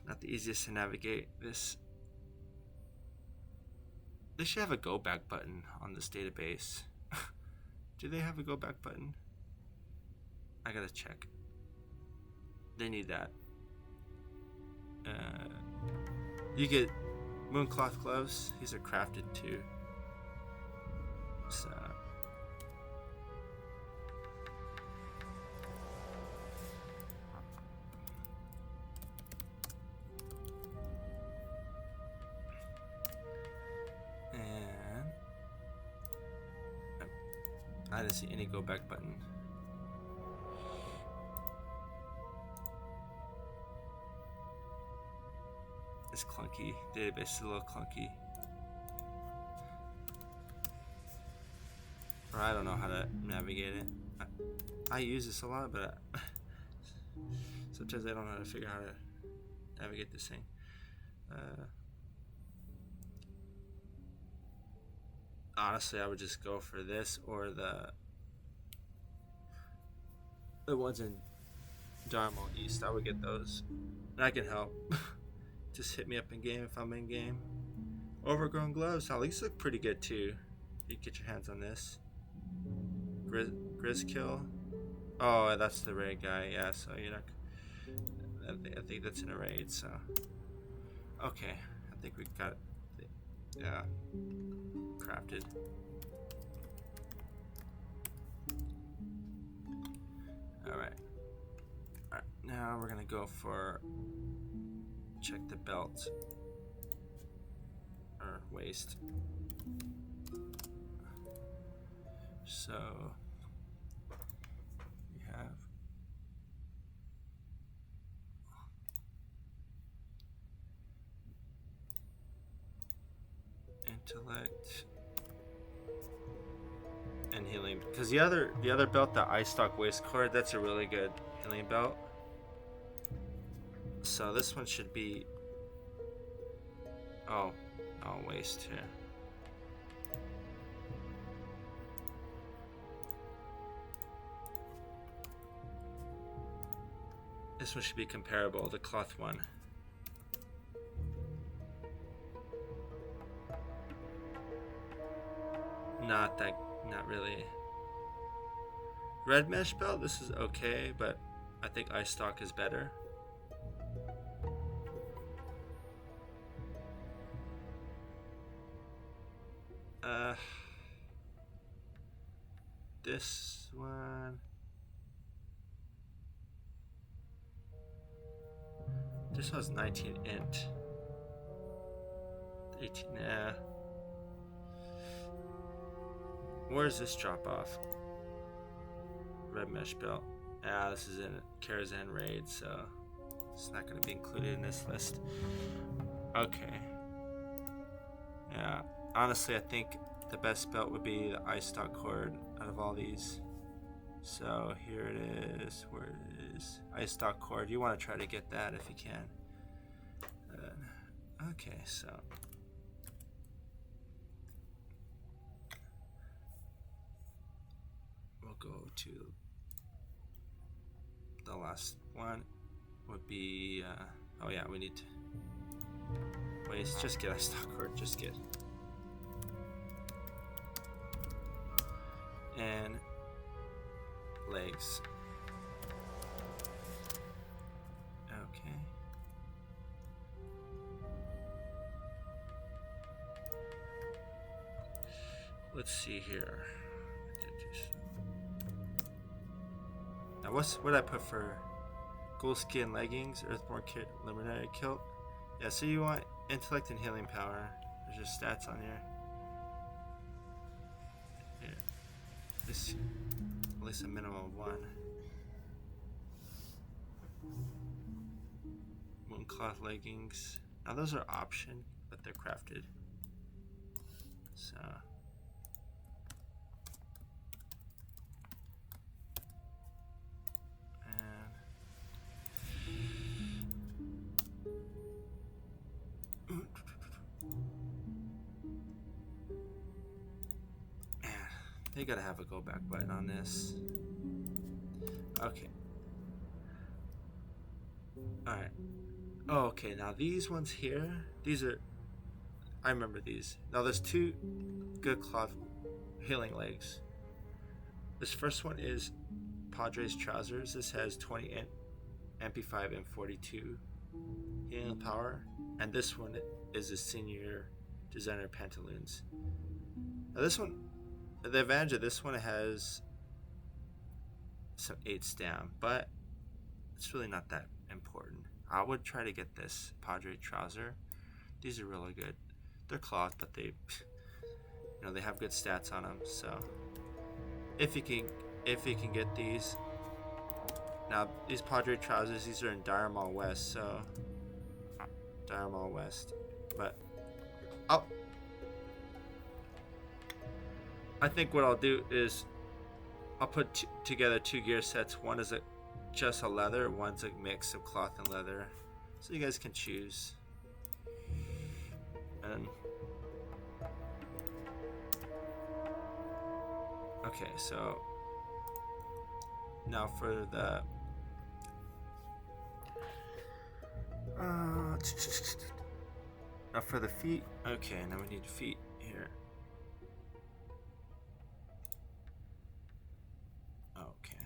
Not the easiest to navigate. This. They should have a go back button on this database. Do they have a go back button? I gotta check. They need that. You get mooncloth gloves. These are crafted too. So. And I didn't see any go back button. It's clunky. Database is a little clunky. Or I don't know how to navigate it. I use this a lot, but sometimes I don't know how to figure out how to navigate this thing. Honestly, I would just go for this or the ones in Darmo East. I would get those. And I can help. Just hit me up in game if I'm in game. Overgrown gloves. Now these look pretty good too. You can get your hands on this. Grizzkill. Oh, that's the raid guy. Yeah, so you're not. I think that's in a raid. So okay, I think we got it. Yeah, crafted. All right. All right. Now we're gonna go for. Check the belt or waist. So we have intellect and healing, because the other belt, the eye stock waist cord, that's a really good healing belt. So this one should be waist here. This one should be comparable, the cloth one. Not really. Red mesh belt, this is okay, but I think eye stock is better. This one. This one's 19 int. 18, nah. Where's this drop off? Red mesh belt. Ah, this is in Karazhan raid, so it's not going to be included in this list. Okay. Yeah, honestly, I think the best belt would be the eye stock cord out of all these. So here it is. Where it is? Eye stock cord. You want to try to get that if you can. Okay, so we'll go to the last one. Would be oh yeah, we need to waist. Just get eye stock cord. Just get. And legs. Okay. Let's see here. Now what I put for gold skin leggings, earthborn kit, luminary kilt? Yeah, so you want intellect and healing power. There's just stats on here. This, at least a minimum of one. Mooncloth leggings. Now those are option, but they're crafted. So. They gotta have a go back button on this. Okay. Alright. Oh, okay, now these ones here, these are, I remember these. Now there's two good cloth healing legs. This first one is Padre's Trousers. This has 20 MP5 and 42 healing power. And this one is a Senior Designer Pantaloons. Now this one, the advantage of this one, it has some 8 stam, but it's really not that important. I would try to get this Padre Trouser. These are really good. They're cloth, but they, they have good stats on them. So if you can get these. Now these Padre Trousers, these are in Darkmaster West, so Darkmaster West. But I think what I'll do is I'll put together 2 gear sets. One is just a leather, one's a mix of cloth and leather, so you guys can choose. And okay, so now for the now for the feet. Okay, now we need feet here. Okay.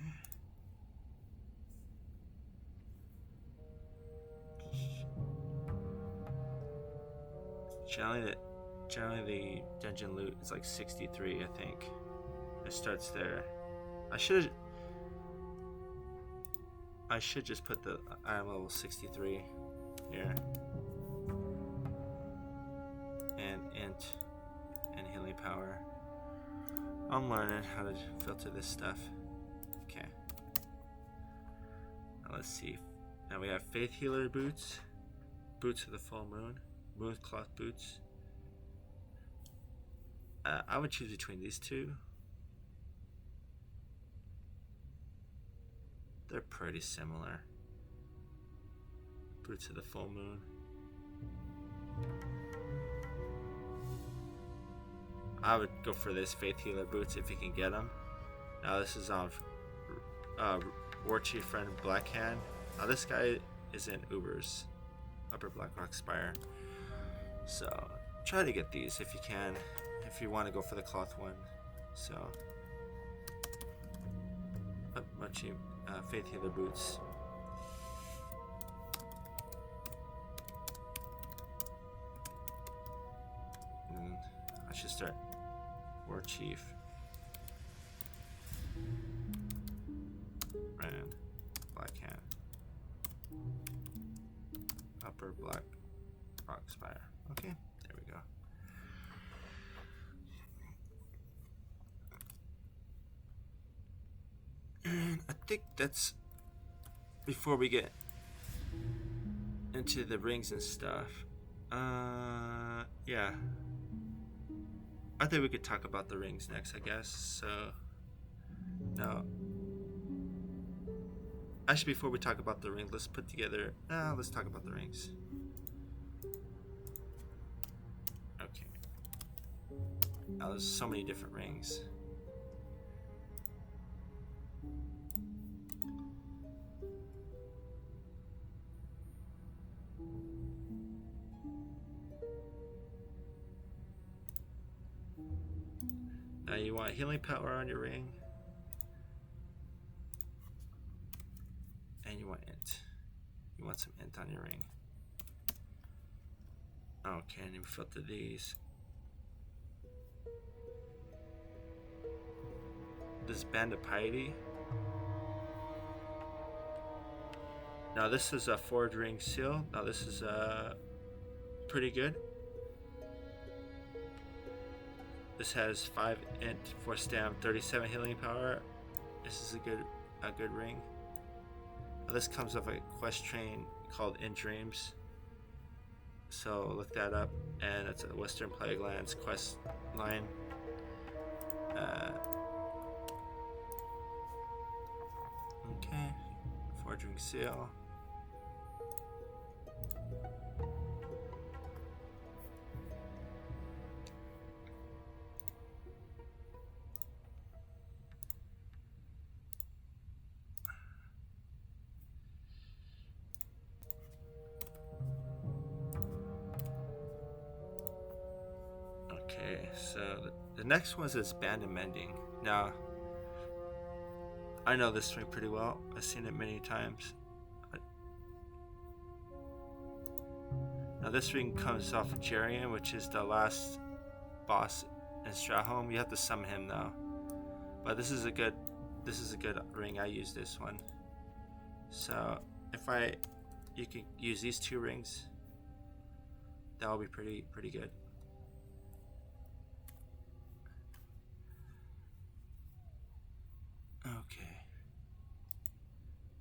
Generally the dungeon loot is like 63, I think. It starts there. I should just put the item level 63 here. And int and healing power. I'm learning how to filter this stuff. Okay. Now let's see. Now we have Faith Healer boots. Boots of the full moon. Moon cloth boots. I would choose between these two. They're pretty similar. Boots of the full moon. I would go for this Faith Healer boots if you can get them. Now this is on War Chief friend Blackhand. Now this guy is in Uber's Upper Blackrock Spire. So try to get these if you can, if you want to go for the cloth one. So Faith Healer boots. And I should start War Chief. And Blackhand. Upper Blackrock Spire. Okay, there we go. And I think that's before we get into the rings and stuff. Yeah. I think we could talk about the rings next, I guess. So, no. Actually, before we talk about the ring, let's put together. Let's talk about the rings. Okay. Now, there's so many different rings. Now, you want healing power on your ring. And you want int. You want some int on your ring. Okay, and you filter these. This Band of Piety. Now this is a forged ring seal. Now this is pretty good. This has 5 int, 4 stam, 37 healing power. This is a good ring. Now this comes off a quest train called In Dreams. So look that up, and it's a Western Plaguelands quest line. Okay, forged ring seal. Okay, so the next one is Band and Mending. Now, I know this ring pretty well. I've seen it many times. Now this ring comes off of Jarien, which is the last boss in Stratholme. You have to summon him though. But this is a good ring. I use this one. So you can use these two rings. That will be pretty good. Okay.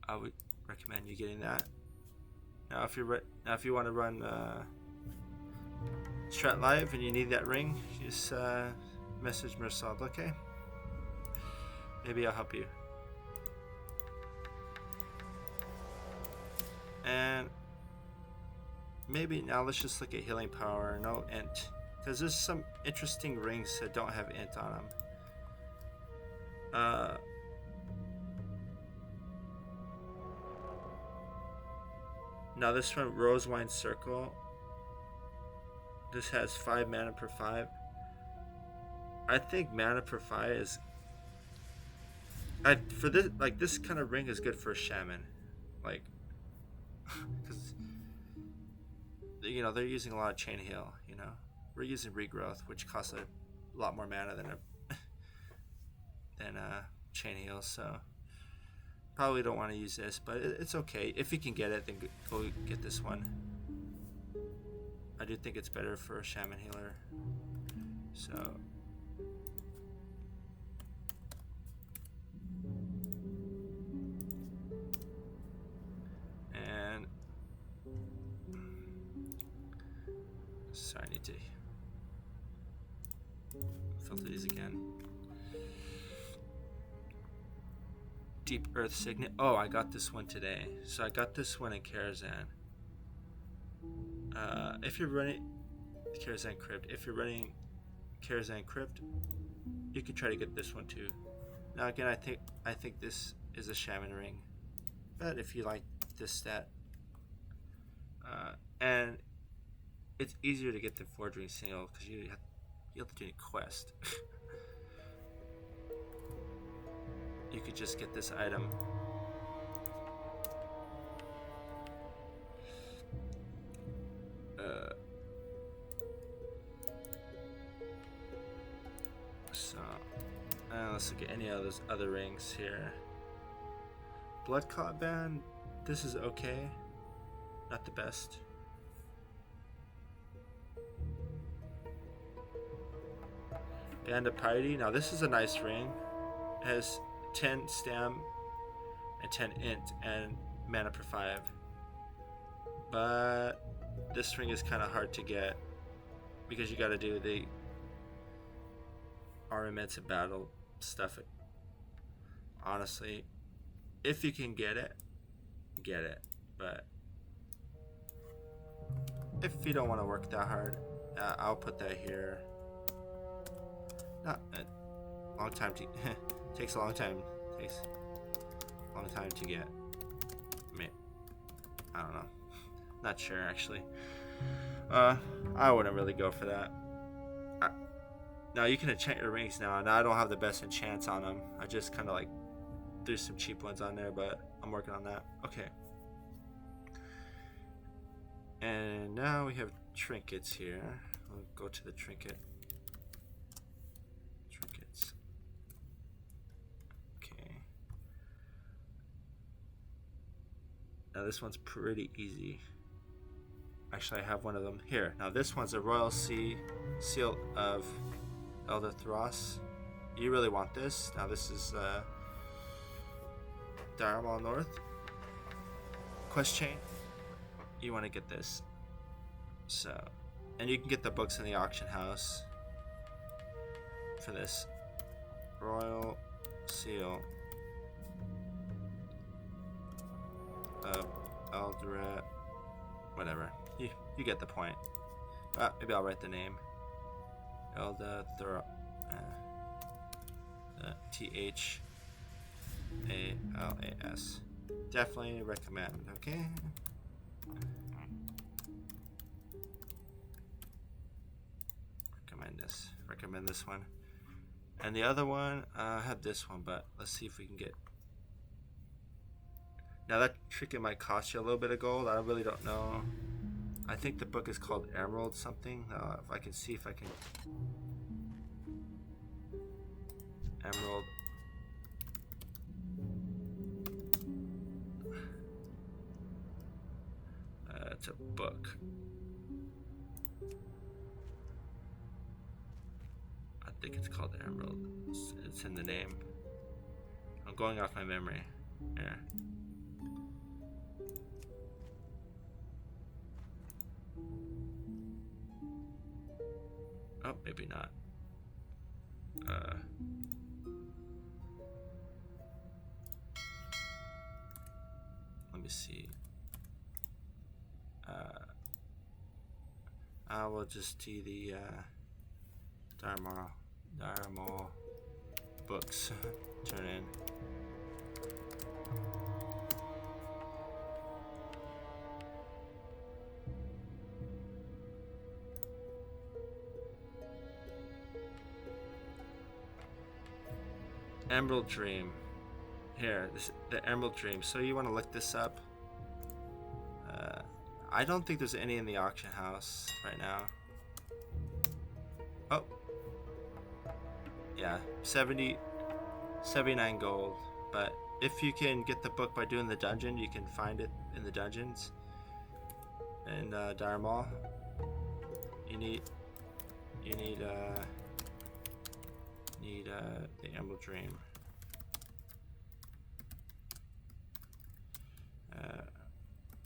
I would recommend you getting that. Now, if you want to run Strat Live and you need that ring, just message Mersault, okay? Maybe I'll help you. And maybe now let's just look at healing power, no int, because there's some interesting rings that don't have int on them. Now this one, Rosewine Circle. This has 5 mana per 5. I think mana per 5 is. For this, like, this kind of ring is good for a shaman, like, because you know they're using a lot of chain heal. You know, we're using regrowth, which costs a lot more mana than chain heal. So probably don't want to use this, but it's okay. If you can get it, then go get this one. I do think it's better for a shaman healer. So. And. Sorry, I need to filter these again. Deep Earth Signet. Oh, I got this one today. So I got this one in Karazhan. If you're running Karazhan Crypt, if you're running Karazhan Crypt, you could try to get this one too. Now again, I think this is a shaman ring, but if you like this stat, and it's easier to get the Forge Ring single because you have to do a quest. You could just get this item. Let's look at any of those other rings here. Bloodclot Band. This is okay. Not the best. Band of Piety. Now this is a nice ring. It has 10 stam and 10 int and mana per 5. But this ring is kind of hard to get because you got to do the armaments and battle stuff. Honestly, if you can get it, get it. But if you don't want to work that hard, I'll put that here. Not a long time to takes a long time. Takes a long time to get. I don't know. Not sure actually. I wouldn't really go for that. Now you can enchant your rings now. Now I don't have the best enchants on them. I just kind of like threw some cheap ones on there, but I'm working on that. Okay. And now we have trinkets here. We'll go to the trinkets. Okay. Now this one's pretty easy. Actually, I have one of them here. Now this one's a Royal Seal of Elder Thros. You really want this. Now this is Diarmal North. Quest chain. You want to get this. So, and you can get the books in the auction house for this. Royal Seal of Eldoret. Whatever. You get the point. Maybe I'll write the name. Elda Thalas. Definitely recommend. Okay. Recommended. this. Recommend this one. And the other one, I have this one, but let's see if we can get. Now that trinket might cost you a little bit of gold. I really don't know. I think the book is called Emerald something. If I can see if I can. Emerald. It's a book. I think it's called Emerald. It's in the name. I'm going off my memory. Yeah. Oh, maybe not. Let me see. I will just do the Dharma books turn in. Emerald Dream. Here, the Emerald Dream. So you want to look this up. I don't think there's any in the auction house right now. Oh. Yeah, 79 gold. But if you can get the book by doing the dungeon, you can find it in the dungeons. And Dharma. You need the Emerald Dream.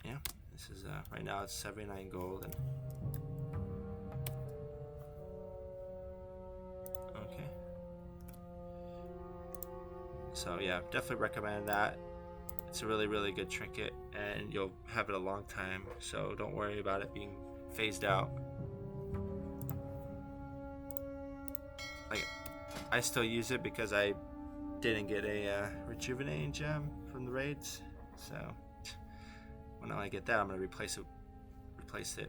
Yeah, this is right now it's 79 gold. And okay. So yeah, definitely recommend that. It's a really good trinket, and you'll have it a long time. So don't worry about it being phased out. Like, I still use it because I didn't get a rejuvenating gem from the raids. So when I get that, I'm gonna replace it.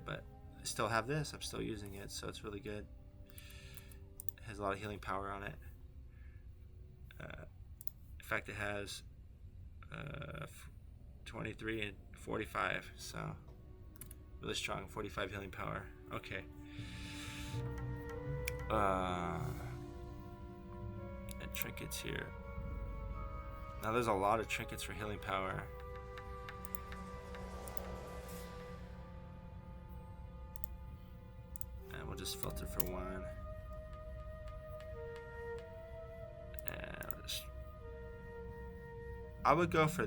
But I still have this. I'm still using it, so it's really good. It has a lot of healing power on it. In fact, it has 23 and 45, so really strong. 45 healing power. Okay. And trinkets here. Now there's a lot of trinkets for healing power. And we'll just filter for one. And I would go for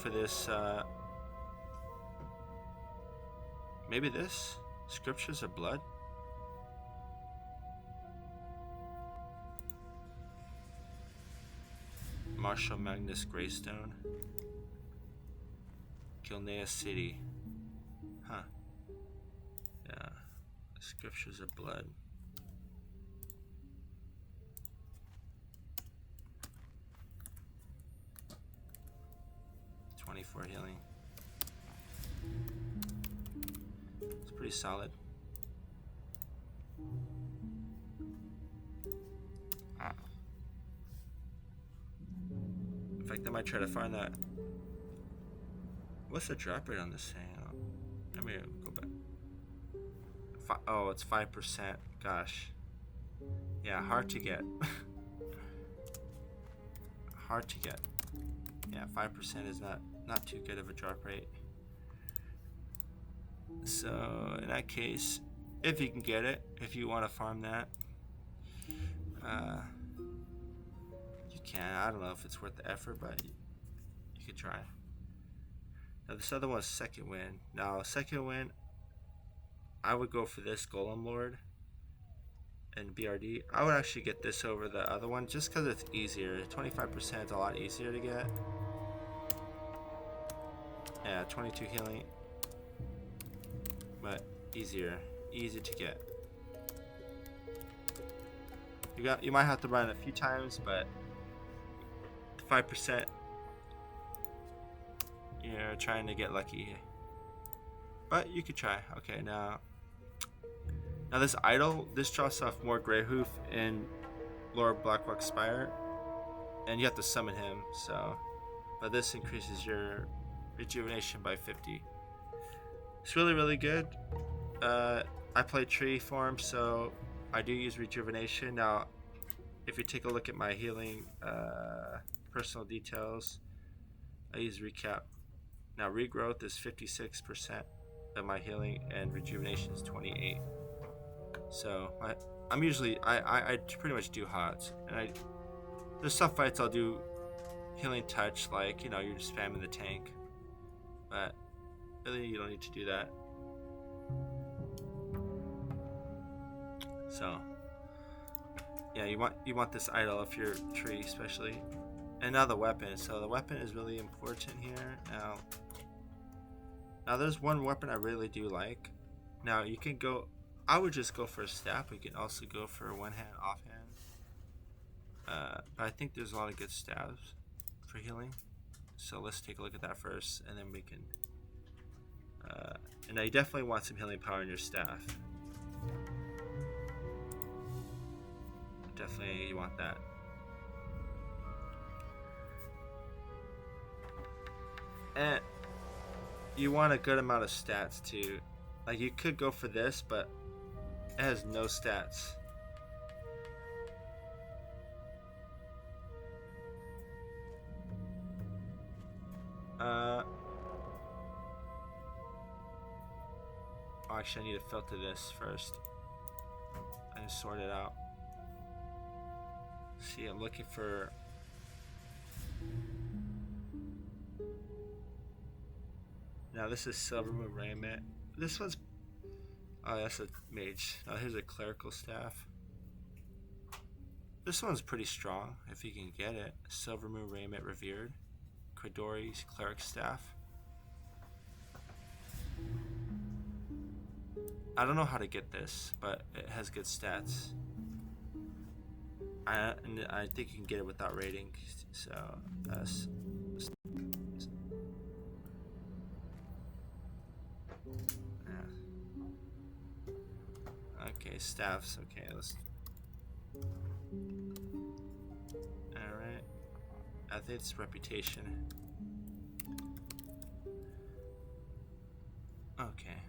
this. Maybe this Scriptures of Blood. Marshal Magnus Greystone. Gilnea City. Huh. Yeah. Scriptures of Blood. For healing. It's pretty solid. In fact, I might try to find that. What's the drop rate on this thing? Let me go back. Oh, it's 5%. Gosh. Yeah, hard to get. Hard to get. Yeah, 5% is not too good of a drop rate. So in that case, if you can get it, if you want to farm that, you can. I don't know if it's worth the effort, but you could try. Now this other one's Second Wind. Now Second Wind, I would go for this Golem Lord and BRD. I would actually get this over the other one just because it's easier. 25% is a lot easier to get. Yeah, 22 healing, but easy to get. You might have to run it a few times, but 5%, you're trying to get lucky. But you could try. Okay, now Now this idol, this drops off more Greyhoof in Upper Blackrock Spire, and you have to summon him. So, but this increases your rejuvenation by 50. It's really, really good. I play tree form, so I do use rejuvenation. Now, if you take a look at my healing personal details, I use recap. Now, regrowth is 56% of my healing, and rejuvenation is 28. So I'm usually I pretty much do HOTS, and there's some fights I'll do healing touch, like you're just spamming the tank, but really you don't need to do that. So yeah, you want this idol if you're tree especially. And now the weapon. So the weapon is really important here. Now there's one weapon I really do like. Now you can go, I would just go for a staff. You can also go for a one hand, offhand. But I think there's a lot of good staves for healing. So let's take a look at that first, and then we can. And now you definitely want some healing power in your staff. Definitely you want that. And you want a good amount of stats too. Like you could go for this, but it has no stats. Actually, I need to filter this first and sort it out. See, I'm looking for. Now this is Silvermoon Raiment. This one's. Oh, that's a mage. Now here's a clerical staff. This one's pretty strong if you can get it. Silvermoon Raiment Revered. Quidori's cleric staff. I don't know how to get this, but it has good stats. And I think you can get it without rating. So that's. Okay, staffs. Okay, let's. Alright. I think it's reputation. Okay.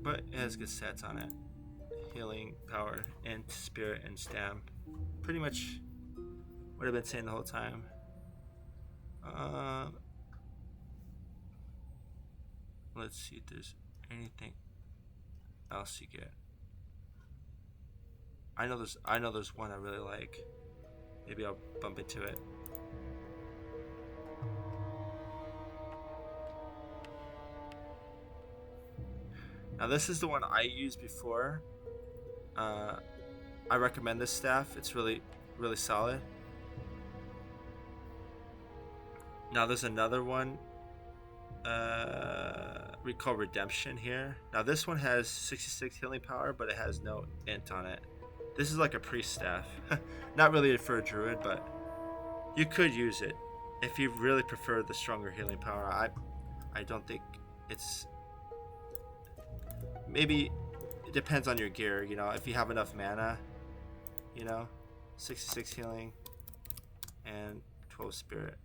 But it has good stats on it. Healing, power, and spirit, and stam. Pretty much what I've been saying the whole time. Let's see if there's anything else you get. I know there's one I really like. Maybe I'll bump into it. Now this is the one I used before. I recommend this staff. It's really, really solid. Now there's another one. We call Redemption here. Now this one has 66 healing power, but it has no int on it. This is like a priest staff. Not really for a druid, but you could use it if you really prefer the stronger healing power. I don't think it's. Maybe it depends on your gear. If you have enough mana. 66 healing and 12 spirit.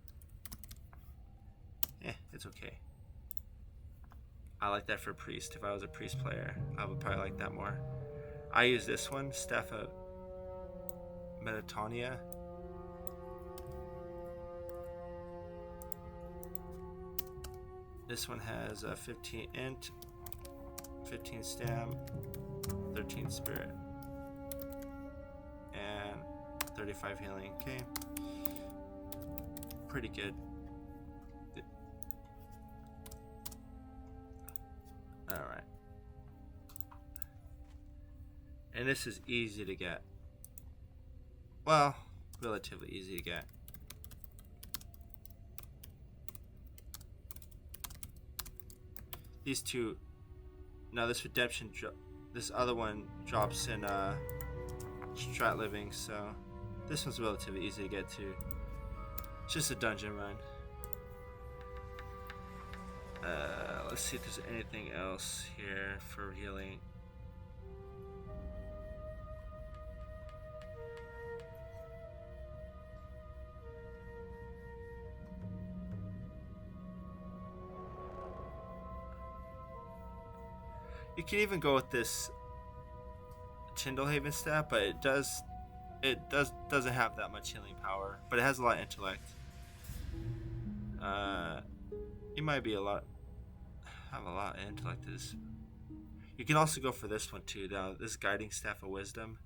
It's okay. I like that for priest. If I was a priest player, I would probably like that more. I use this one, Staff of Metatonia. This one has a 15 int, 15 stam, 13 spirit, and 35 healing. Okay, pretty good. All right. And this is easy to get. Well, relatively easy to get. These two. Now this redemption, this other one drops in Strat Living, so this one's relatively easy to get to. It's just a dungeon run. Let's see if there's anything else here for healing. You can even go with this Tyndallhaven staff, but doesn't have that much healing power, but it has a lot of intellect. You might be have a lot of intellect. You can also go for this one too. Now this guiding staff of wisdom.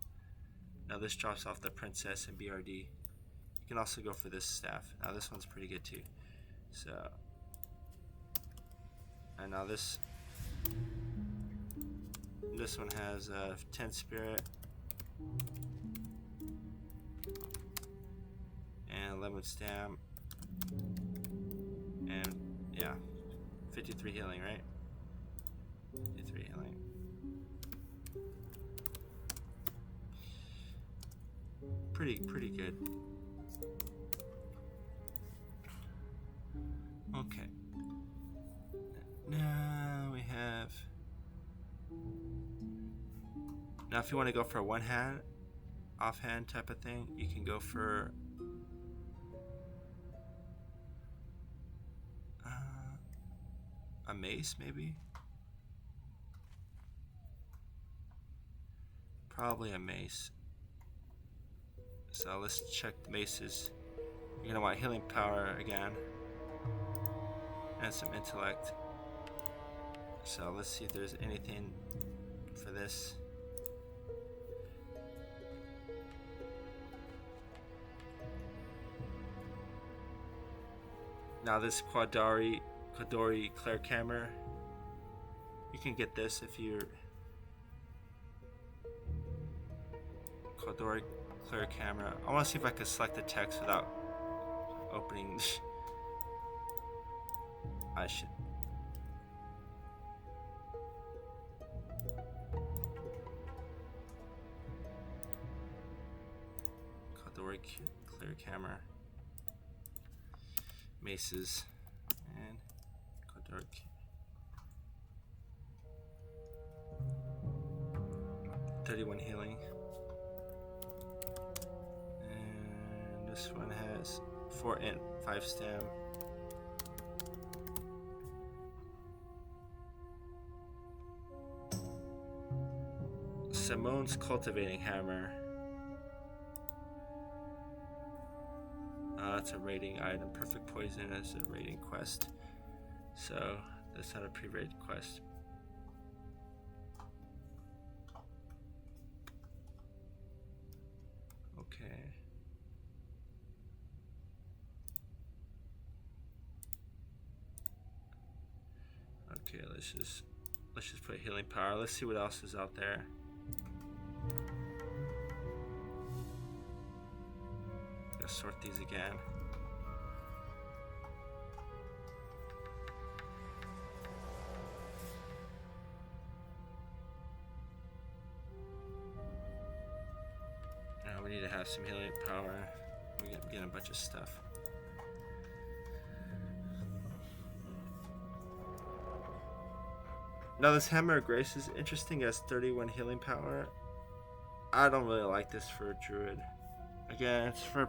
Now this drops off the princess and BRD. You can also go for this staff. Now this one's pretty good too. So, and now this one has 10 spirit and 11 stam and yeah, 53 healing, right? 53 healing. Pretty good. Okay. Now we have. Now, if you want to go for a one-hand, offhand type of thing, you can go for a mace, maybe. Probably a mace. So let's check the maces. You're gonna want healing power again, and some intellect. So let's see if there's anything for this. Now this Quadori Cleric Hammer, you can get this if you're Quadori Cleric Hammer. I want to see if I can select the text without opening. I should. Quadori Cleric Hammer. Maces and Quadori. $31 healing. And this one has 4 int, 5 stam. Simone's Cultivating Hammer. That's a raiding item. Perfect Poison is a raiding quest. So that's not a pre-raid quest. Okay. Okay, let's just put healing power. Let's see what else is out there. Let's sort these again. Now we need to have some healing power. We're getting a bunch of stuff. Now this Hammer of Grace is interesting as 31 healing power. I don't really like this for a druid. Again, it's for.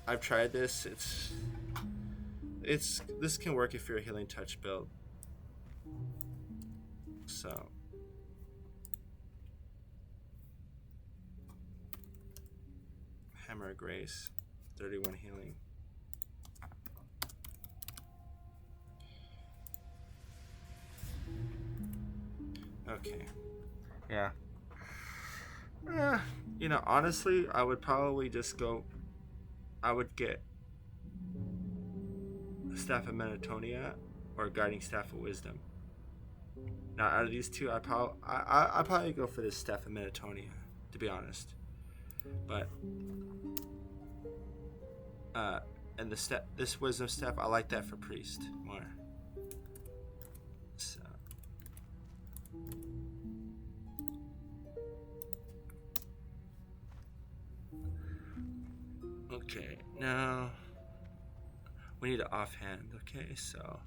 I've tried this. This can work if you're a healing touch build. So Hammer of Grace, 31 healing. Okay. Yeah. You know, honestly, I would probably just go. I would get Staff of Menatonia or Guiding Staff of Wisdom. Now, out of these two, I'd probably go for this Staff of Menatonia, to be honest. But and this Wisdom Staff, I like that for Priest more. So. Okay, now we need an offhand. Okay, so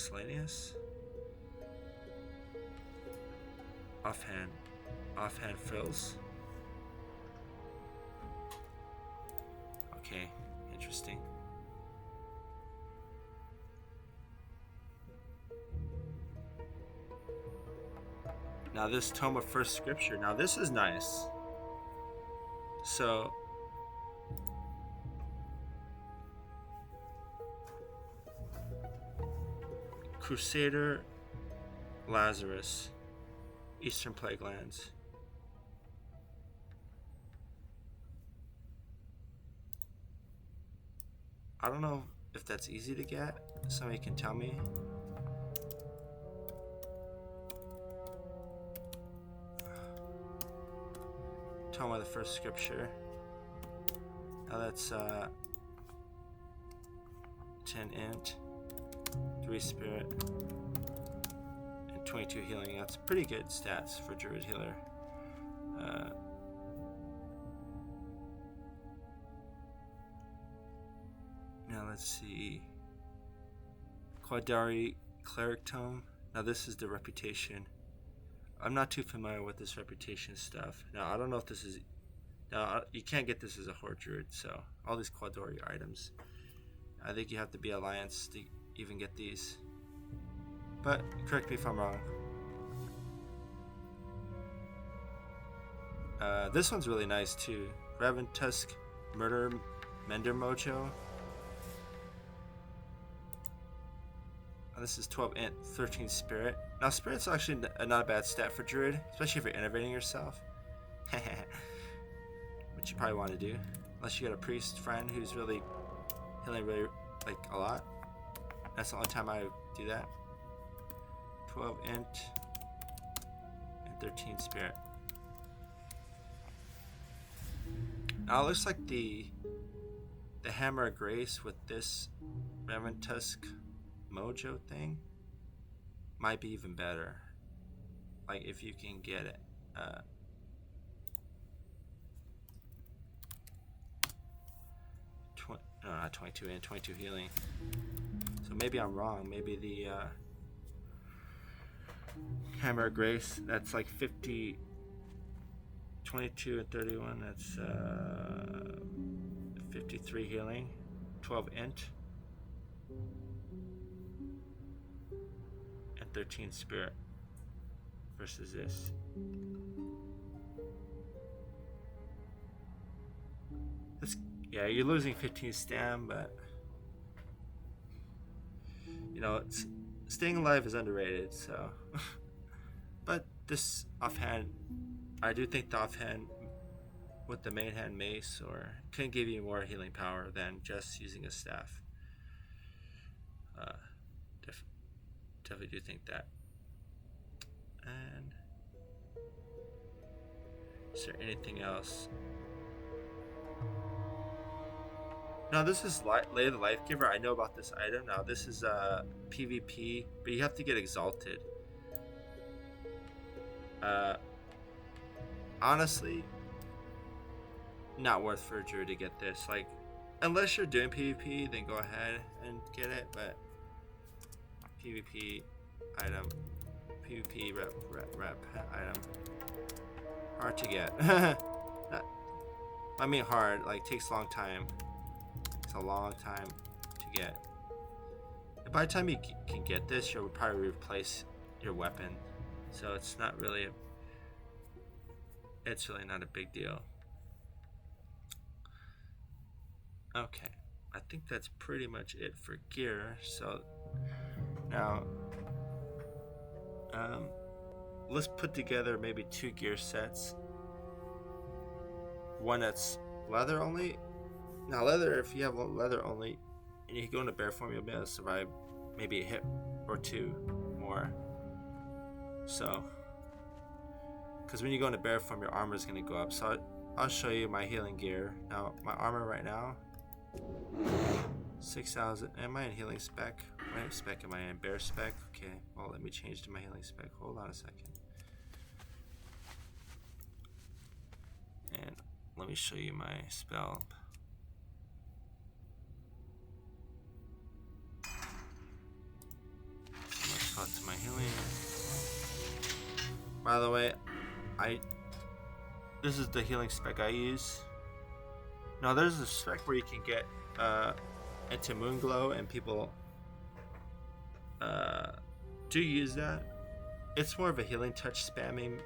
Miscellaneous. Offhand frills. Okay, interesting. Now this Tome of First Scripture. Now this is nice. So Crusader Lazarus, Eastern Plague Lands. I don't know if that's easy to get. Somebody can tell me. Tome of the First Scripture. Now that's 10 int, 3 spirit, and 22 healing. That's pretty good stats for Druid Healer. Now let's see. Quadari Cleric Tome. Now this is the reputation. I'm not too familiar with this reputation stuff. Now I don't know if this is. Now you can't get this as a Horde Druid, so all these Quadari items. I think you have to be Alliance to even get these. But correct me if I'm wrong. This one's really nice too. Raven Tusk Murder Mender Mojo. This is 12 int, 13 spirit. Now spirit's actually not a bad stat for Druid, especially if you're innovating yourself. Which you probably want to do, unless you got a priest friend who's really healing really like a lot. That's the only time I do that. 12 int and 13 spirit. Now it looks like the Hammer of Grace with this Raven Tusk Mojo thing might be even better. Like if you can get it. 22 and 22 healing. So maybe I'm wrong. Maybe the Hammer of Grace, that's like 50, 22 and 31. That's 53 healing, 12 int. 13 spirit versus this. Yeah, you're losing 15 stam, but you know, staying alive is underrated. So, but this offhand, I do think the offhand with the main hand mace or can give you more healing power than just using a staff. Definitely do think that. And is there anything else? Now this is Lay of the Life Giver. I know about this item. Now this is PvP, but you have to get exalted. Honestly, not worth for a Druid to get this. Like, unless you're doing PvP, then go ahead and get it. But PvP item, PvP rep item, hard to get. I mean hard, like takes a long time. It's a long time to get. And by the time you can get this, you'll probably replace your weapon. So it's not really, it's really not a big deal. Okay, I think that's pretty much it for gear. So now, let's put together maybe 2 gear sets. One that's leather only. Now leather, if you have leather only, and you go into bear form, you'll be able to survive maybe a hit or 2 more. So, because when you go into bear form, your armor is going to go up. So I'll show you my healing gear. Now, my armor right now, 6,000. Am I in healing spec? Right spec, am I in bear spec? Okay, well, let me change to my healing spec. Hold on a second. And let me show you my spell. my healing. By the way, this is the healing spec I use. Now there's a spec where you can get into Moonglow, and people do use that. It's more of a healing touch spamming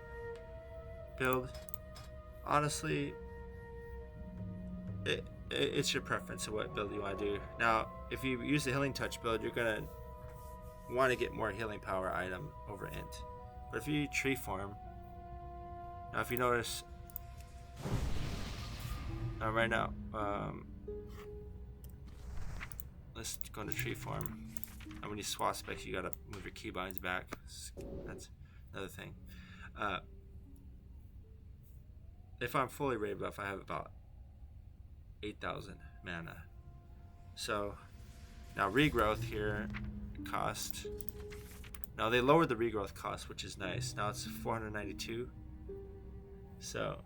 build. Honestly, it's your preference of what build you want to do. Now, if you use the healing touch build, you're gonna want to get more healing power item over int. But if you tree form, now if you notice, right now, let's go into tree form. And when you swap specs, you gotta move your keybinds back. That's another thing. If I'm fully raid buff, I have about 8,000 mana. So now regrowth here cost. Now they lowered the regrowth cost, which is nice. Now it's 492. So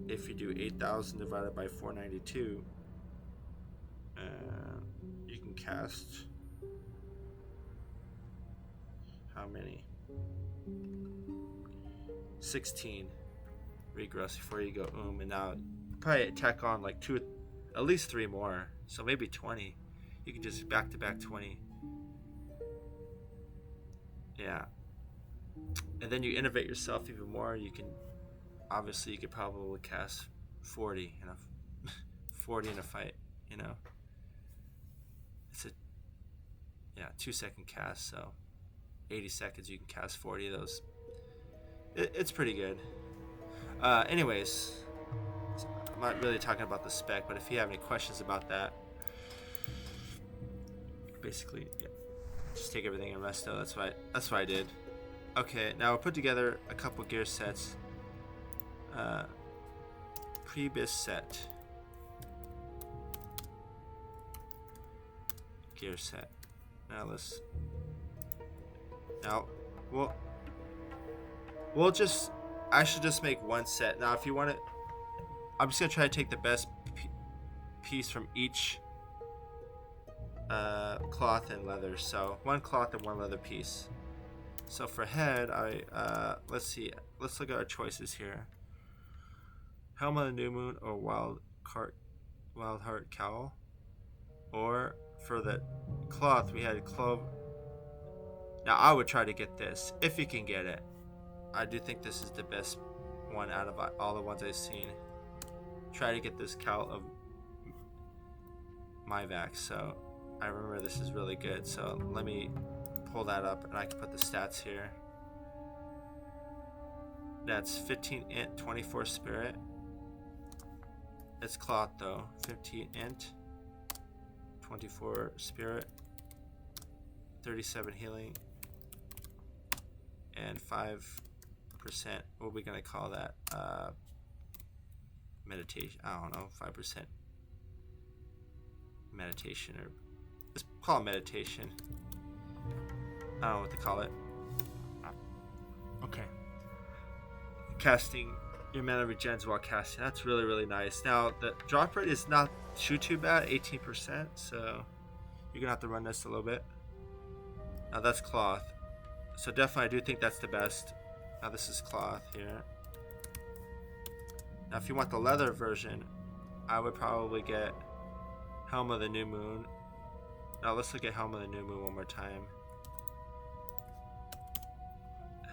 if you do 8,000 divided by 492, you can cast how many? 16 regrowths before you go and now probably tack on like at least 3 more, so maybe 20. You can just back to back 20. Yeah, and then you innovate yourself even more. You can obviously, you could probably cast 40 in a fight, you know. It's a 2-second cast, so 80 seconds you can cast 40 of those. It's pretty good. Anyways, I'm not really talking about the spec, but if you have any questions about that, basically, yeah, just take everything in Resto. That's what I did. Okay, now we'll put together a couple gear sets. Prebis set. Gear set. Now I should just make one set. Now if you want it, I'm just gonna try to take the best piece from each cloth and leather. So 1 cloth and 1 leather piece. So for head, let's see. Let's look at our choices here. Helm of the New Moon or Wildheart Cowl. Or for the cloth, we had clove. Now I would try to get this if you can get it. I do think this is the best one out of all the ones I've seen. Try to get this Cowl of Mivax. So I remember this is really good. So let me pull that up and I can put the stats here. That's 15 int, 24 spirit. It's cloth though. 15 int, 24 spirit, 37 healing, and 5%. What are we gonna call that? Meditation. I don't know. 5% meditation, or let's call it meditation. I don't know what to call it. Okay. Casting your mana regens while casting. That's really, really nice. Now the drop rate is not too bad, 18%. So you're gonna have to run this a little bit. Now that's cloth. So definitely, I do think that's the best. Now this is cloth here. Now if you want the leather version, I would probably get Helm of the New Moon. Now let's look at Helm of the New Moon one more time.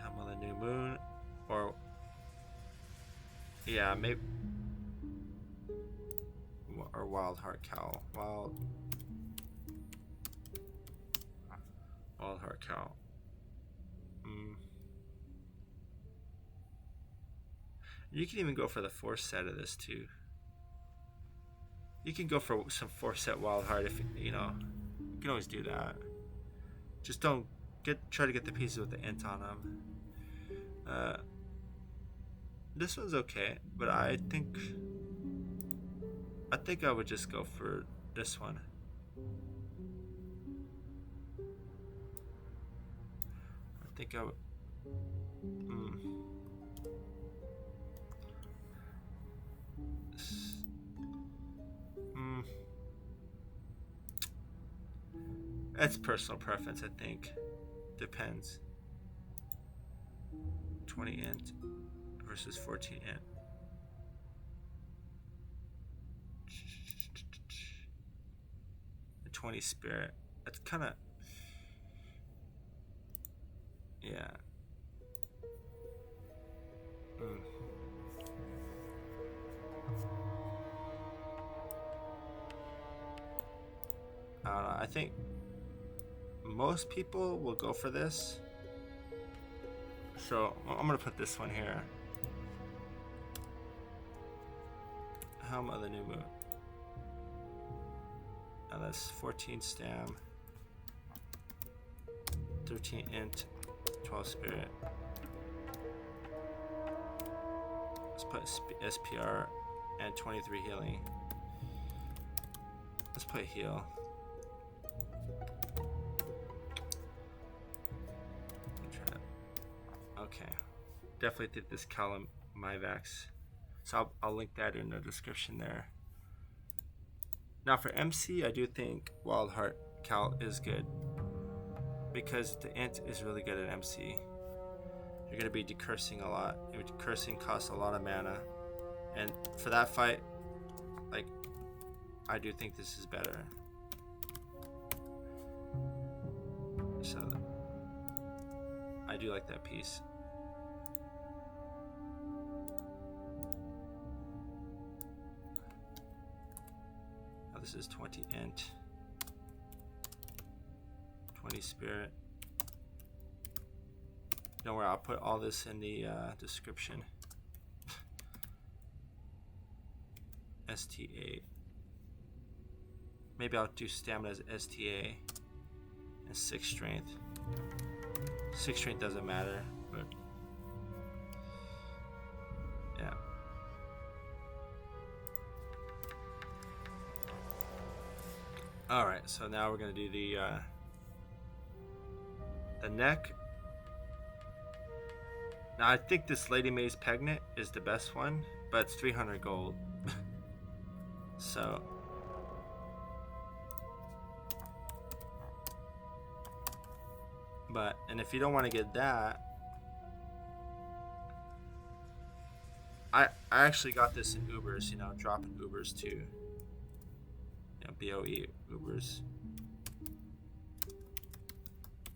Helm of the New Moon, or yeah, maybe, or Wildheart Cowl. Wildheart Cowl. You can even go for the 4 set of this too. You can go for some 4 set Wildheart if you know. You can always do that. Just don't try to get the pieces with the int on them. This one's okay, but I think I would just go for this one. I think I would. That's personal preference, I think. Depends. 20 int versus 14 int. The 20 spirit. That's kind of... Yeah. I don't know. I think most people will go for this. So I'm gonna put this one here. Helm of the New Moon. Now that's 14 stam, 13 int, 12 spirit. Let's put SPR and 23 healing. Let's put heal. Okay, definitely did this column Mivax, so I'll link that in the description there. Now for MC, I do think Wildheart Cowl is good because the int is really good at MC. You're gonna be decursing a lot. Decursing costs a lot of mana, and for that fight, like, I do think this is better. So I do like that piece. Now this is 20 int, 20 spirit. Don't worry, I'll put all this in the description. ST8. Maybe I'll do stamina as STA and 6 strength. 6 strength doesn't matter, but yeah. Alright, so now we're gonna do the neck. Now I think this Lady May's Pregnant is the best one, but it's 300 gold. So and if you don't want to get that, I actually got this in Ubers, you know, dropping Ubers too. You know, BOE Ubers.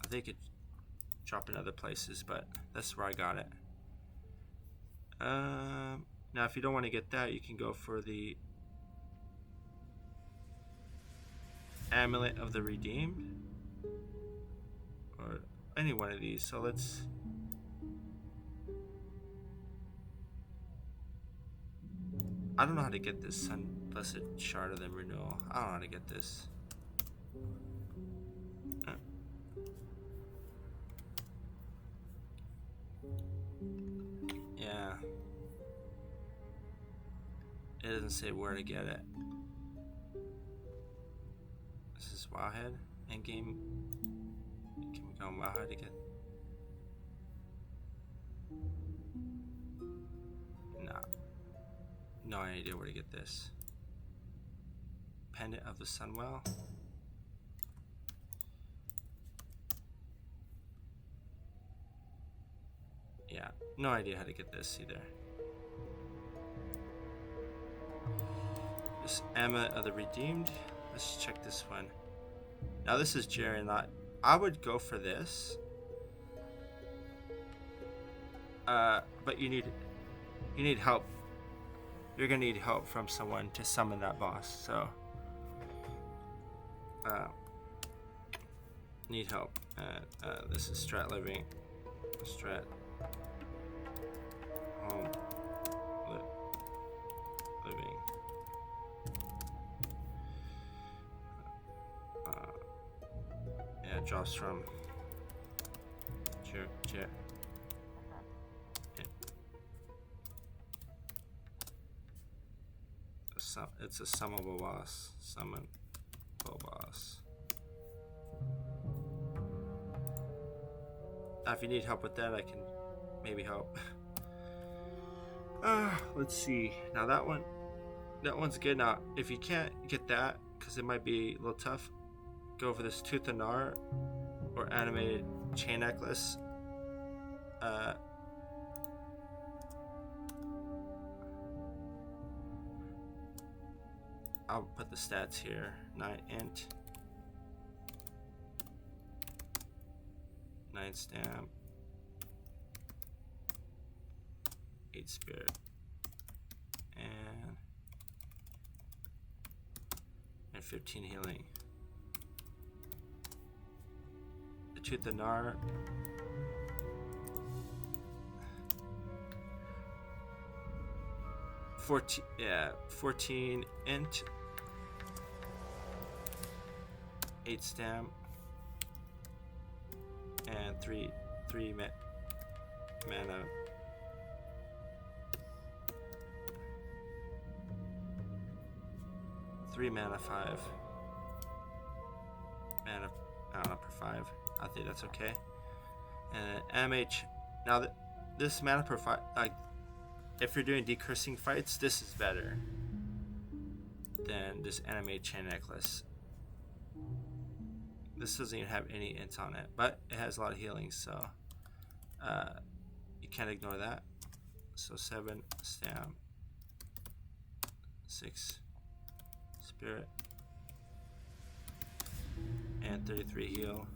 I think it drop in other places, but that's where I got it. Now if you don't want to get that, you can go for the Amulet of the Redeemed, or any one of these. So let's I don't know how to get this Sun Blessed Shard of the Renewal. I don't know how to get this. Yeah. It doesn't say where to get it. This is Wowhead. Endgame. Can we go on Wowhead to get? Nah. No idea where to get this. Pendant of the Sunwell. Yeah, no idea how to get this either. This Amulet of the Redeemed. Let's check this one. Now this is Jarien. I would go for this. But you need help. You're gonna need help from someone to summon that boss. So need help. This is Strat Living. Strat Home Living. Yeah, drops from Jarien. It's a summonable boss. Summonable boss. If you need help with that, I can maybe help. Let's see. Now that one's good. Now, if you can't get that, because it might be a little tough, go for this Tooth of Gnarr or animated chain necklace. I'll put the stats here. 9 int, 9 stamp, 8 spirit, and 15 healing. The Tooth of Gnarr. Yeah, 14 int, 8 stamp, and 3 mana. Three mana, 5 mana. I don't know, per 5. I think that's okay. And MH. Now this mana per 5, like if you're doing decursing fights, this is better than this animate chain necklace. This doesn't even have any ints on it, but it has a lot of healing, so you can't ignore that. So 7 stam, 6 spirit, and 33 heal.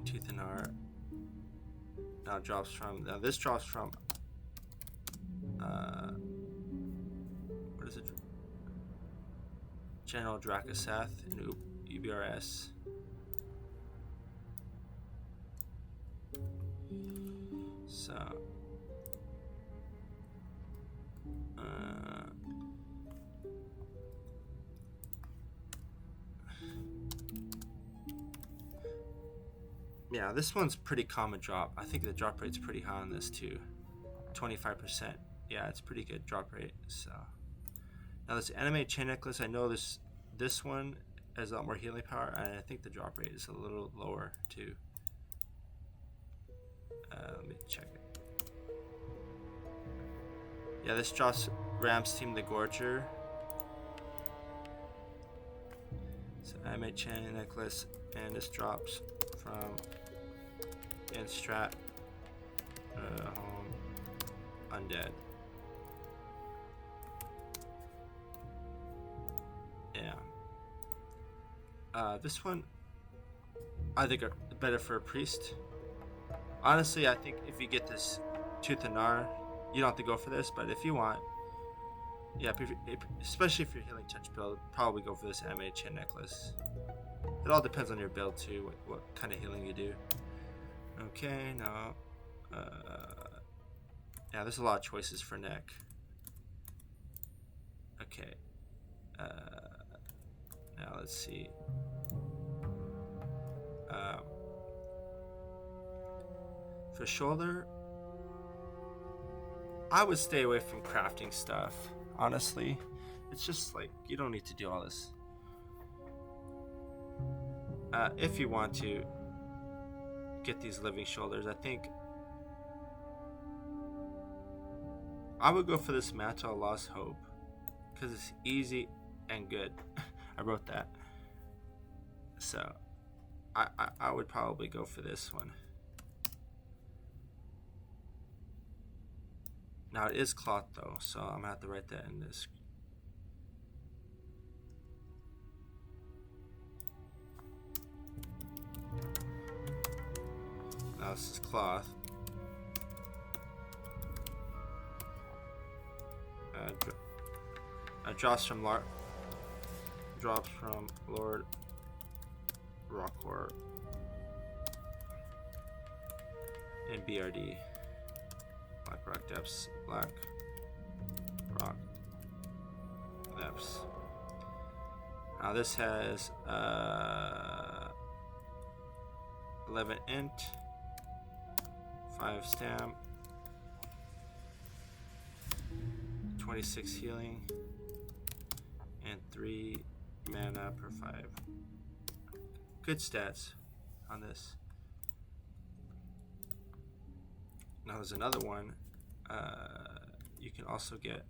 Tooth of Gnarr. Now drops from. Now this drops from. What is it? General Drakkisath in UBRS. So. Yeah, this one's pretty common drop. I think the drop rate's pretty high on this too. 25%. Yeah, it's pretty good drop rate. So now this animate chain necklace, I know this one has a lot more healing power, and I think the drop rate is a little lower too. Let me check it. Yeah, this drops Ram's Team the Gorger. So animate chain necklace, and this drops from in Strat Home Undead. Yeah. This one I think are better for a priest. Honestly, I think if you get this Tooth of Gnarr, you don't have to go for this, but if you want, yeah, especially if you're healing touch build, probably go for this animated chain necklace. It all depends on your build too, what kind of healing you do. Okay, now, yeah, there's a lot of choices for neck. Okay, now let's see. For shoulder, I would stay away from crafting stuff, honestly. It's just like, you don't need to do all this. If you want to get these living shoulders, I think I would go for this Mantle Lost Hope because it's easy and good. I wrote that. So I would probably go for this one. Now it is cloth though, so I'm gonna have to write that in this. Now this is cloth. Drops from Lord Roccor in BRD. Blackrock Depths, Black Rock Depths. Now this has 11 int, 5 stamp, 26 healing, and 3 mana per 5. Good stats on this. Now there's another one. You can also get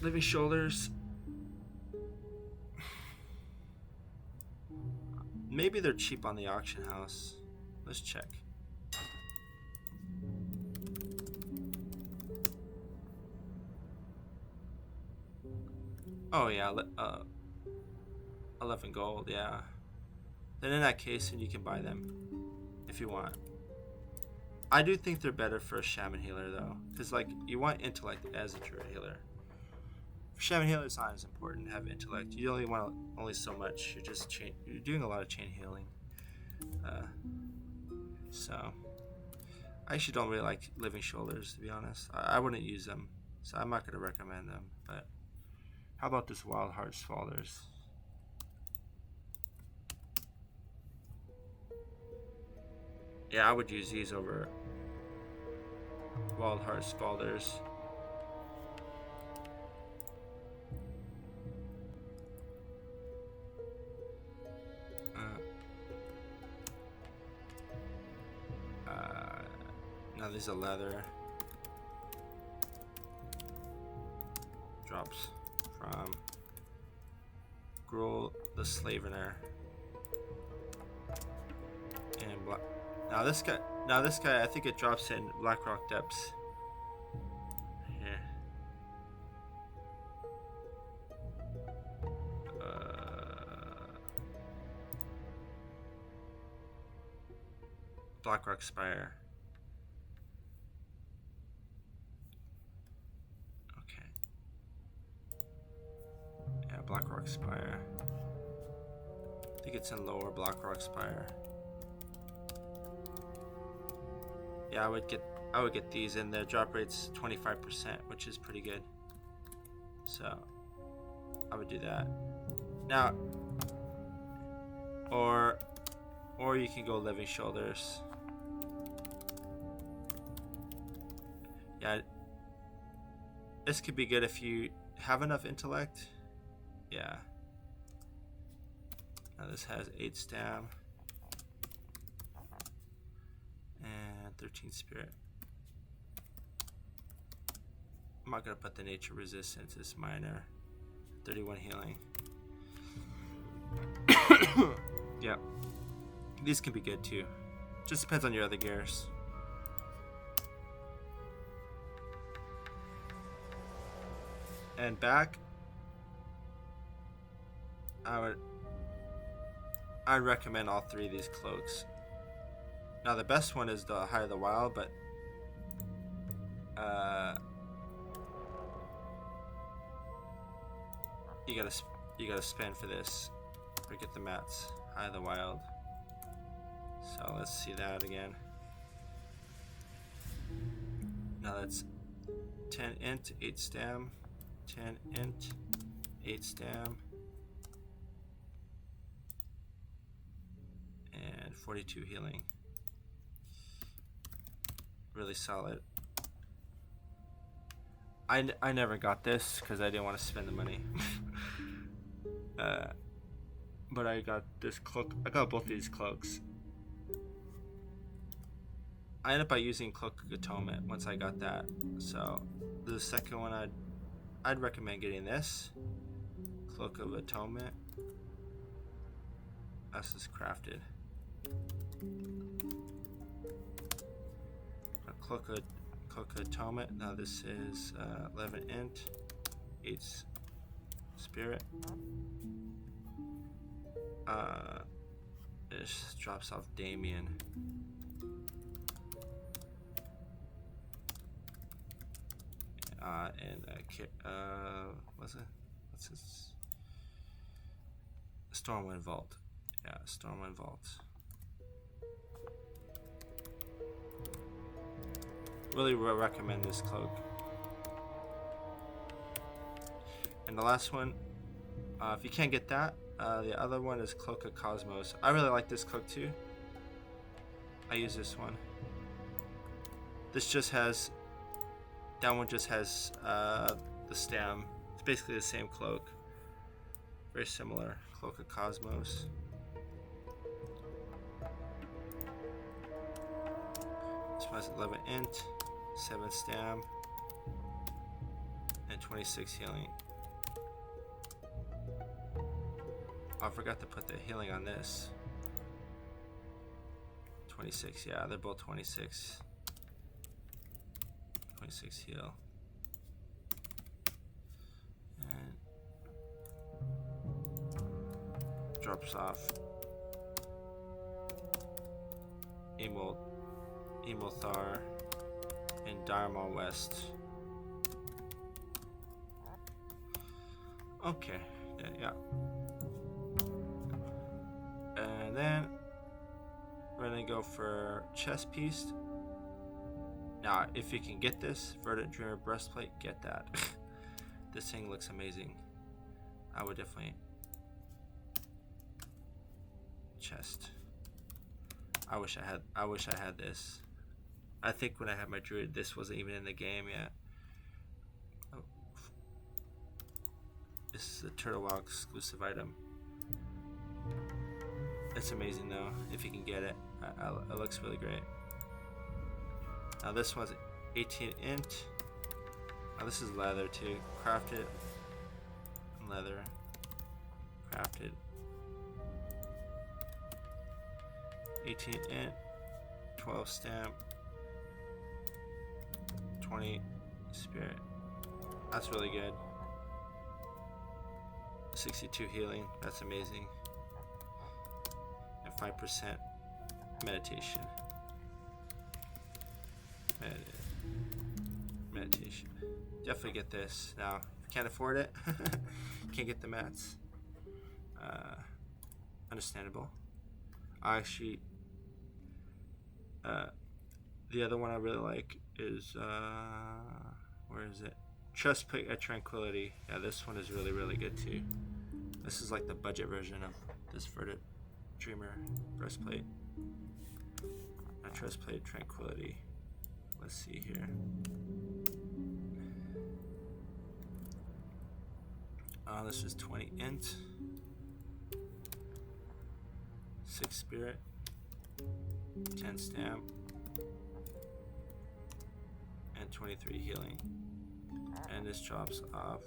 Living Shoulders. Maybe they're cheap on the auction house. Let's check. Oh yeah, 11 gold, yeah. Then in that case, then you can buy them if you want. I do think they're better for a shaman healer though, because like you want intellect as a druid healer. For shaman healer, it's not as important to have intellect. You only want only so much. You're just you're doing a lot of chain healing. So I actually don't really like Living Shoulders, to be honest. I wouldn't use them, so I'm not going to recommend them. But how about this Wildheart Spalders? Yeah, I would use these over Wildheart Spalders. Now these are leather. Drops from Gruul the Slavener. And black. Now this guy, I think it drops in Blackrock Depths. Here. Blackrock Spire. Okay. Yeah, Blackrock Spire. I think it's in lower Blackrock Spire. Yeah, I would get these in there. Drop rate's 25%, which is pretty good. So I would do that. Now, or you can go Living Shoulders. Yeah, this could be good if you have enough intellect. Yeah. Now this has 8 stam. 13 spirit. I'm not gonna put the nature resistance, it's minor. 31 healing. Yeah, these can be good too. Just depends on your other gears. And back, I'd recommend all 3 of these cloaks. Now the best one is the Eye of the Wild, but you gotta spend for this or get the mats. Eye of the Wild. So let's see that again. Now that's 10 int, 8 stam, 10 int, 8 stam, and 42 healing. Really solid. I never got this because I didn't want to spend the money. But I got this cloak. I got both these cloaks. I ended up by using Cloak of Atonement once I got that. So the second one, I'd recommend getting this Cloak of Atonement. This is crafted. Cloak of Atonement. Now this is 11 int, 8 spirit. This drops off Damien. What's it? What's this? Stormwind Vault. Yeah, Stormwind Vault. Really recommend this cloak. And the last one, if you can't get that, the other one is Cloak of Cosmos. I really like this cloak too. I use this one. This just has, that one just has the stem. It's basically the same cloak. Very similar. Cloak of Cosmos. This one's 11 int, 7 stam, and 26 healing. Oh, I forgot to put the healing on this. 26, yeah, they're both 26. 26 heal. And drops off Emulthar and Darmal West. Okay, yeah. And then we're gonna go for chest piece. Now, if you can get this Verdant Dreamer breastplate, get that. This thing looks amazing. I would definitely chest. I wish I had this. I think when I had my druid, this wasn't even in the game yet. Oh. This is a Turtle Wild exclusive item. It's amazing though, if you can get it. It looks really great. Now this one's 18 int. Now this is leather too. Crafted leather. Crafted. 18 int. 12 stamp. 20 spirit. That's really good. 62 healing. That's amazing. And 5% meditation. Meditation. Definitely get this. Now, if you can't afford it, can't get the mats. Understandable. Actually, the other one I really like is where is it? Chestplate at Tranquility. Yeah, this one is really, really good too. This is like the budget version of this Verdant Dreamer breastplate. Chestplate Tranquility. Let's see here. This is 20 int, 6 spirit, 10 stamp, and 23 healing. And this drops off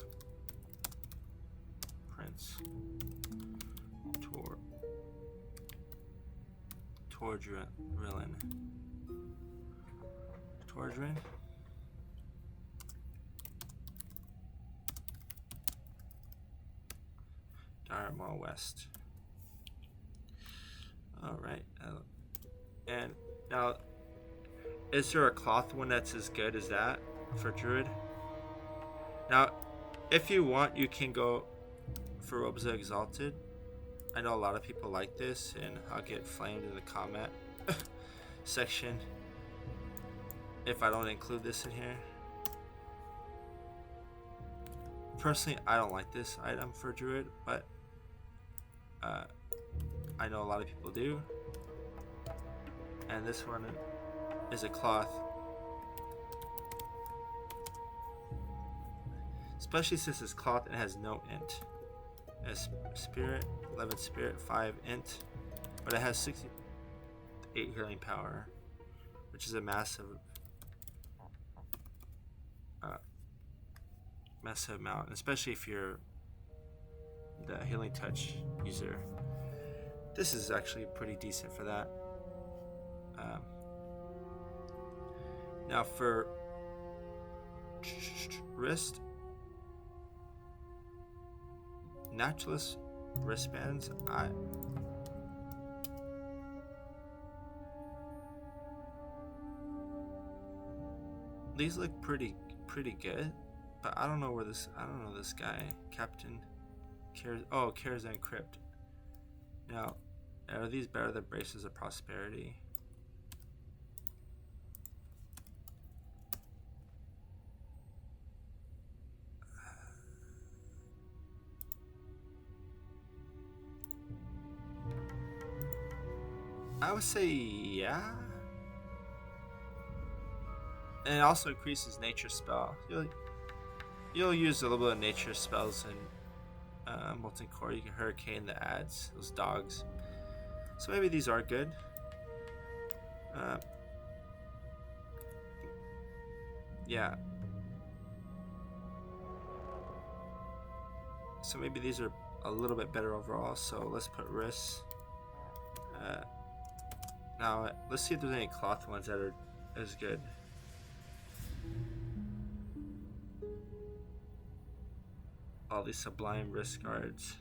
Prince Tordrilin. Tordrin. Darmal West. Alright. And now, is there a cloth one that's as good as that for Druid? Now, if you want, you can go for Robes of Exalted. I know a lot of people like this, and I'll get flamed in the comment section if I don't include this in here. Personally, I don't like this item for Druid, but I know a lot of people do. And this one is a cloth. Especially since it's cloth and has no int. It has spirit, 11 spirit, 5 int, but it has 68 healing power, which is a massive amount, especially if you're the healing touch user. This is actually pretty decent for that. Now for wrist, naturalist wristbands, these look pretty good, but I don't know this guy, Captain Karazhan Crypt. Now, are these better than Braces of Prosperity? I would say yeah. And it also increases nature spell. You'll use a little bit of nature spells in Molten Core. You can Hurricane the ads, those dogs. So maybe these are good. Yeah. So maybe these are a little bit better overall. So let's put wrists. Now let's see if there's any cloth ones that are as good. All these sublime wrist guards.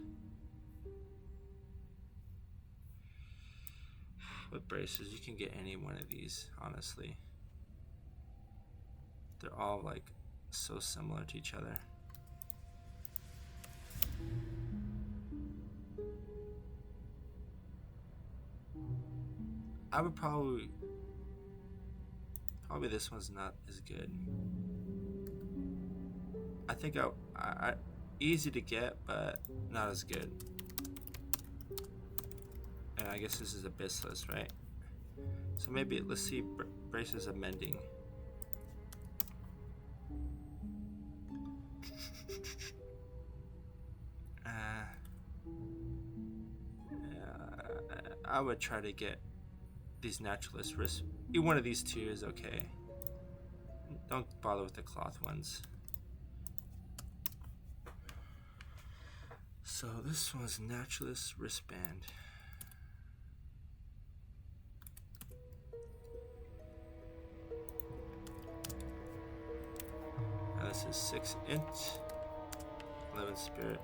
With braces, you can get any one of these, honestly. They're all like so similar to each other. I would probably this one's not as good. I think I easy to get, but not as good. And I guess this is abyssless, right? So maybe let's see braces of mending. I would try to get these naturalist wrists. Either one of these two is okay. Don't bother with the cloth ones. So this one's naturalist wristband. Now this is 6 int, 11 spirit,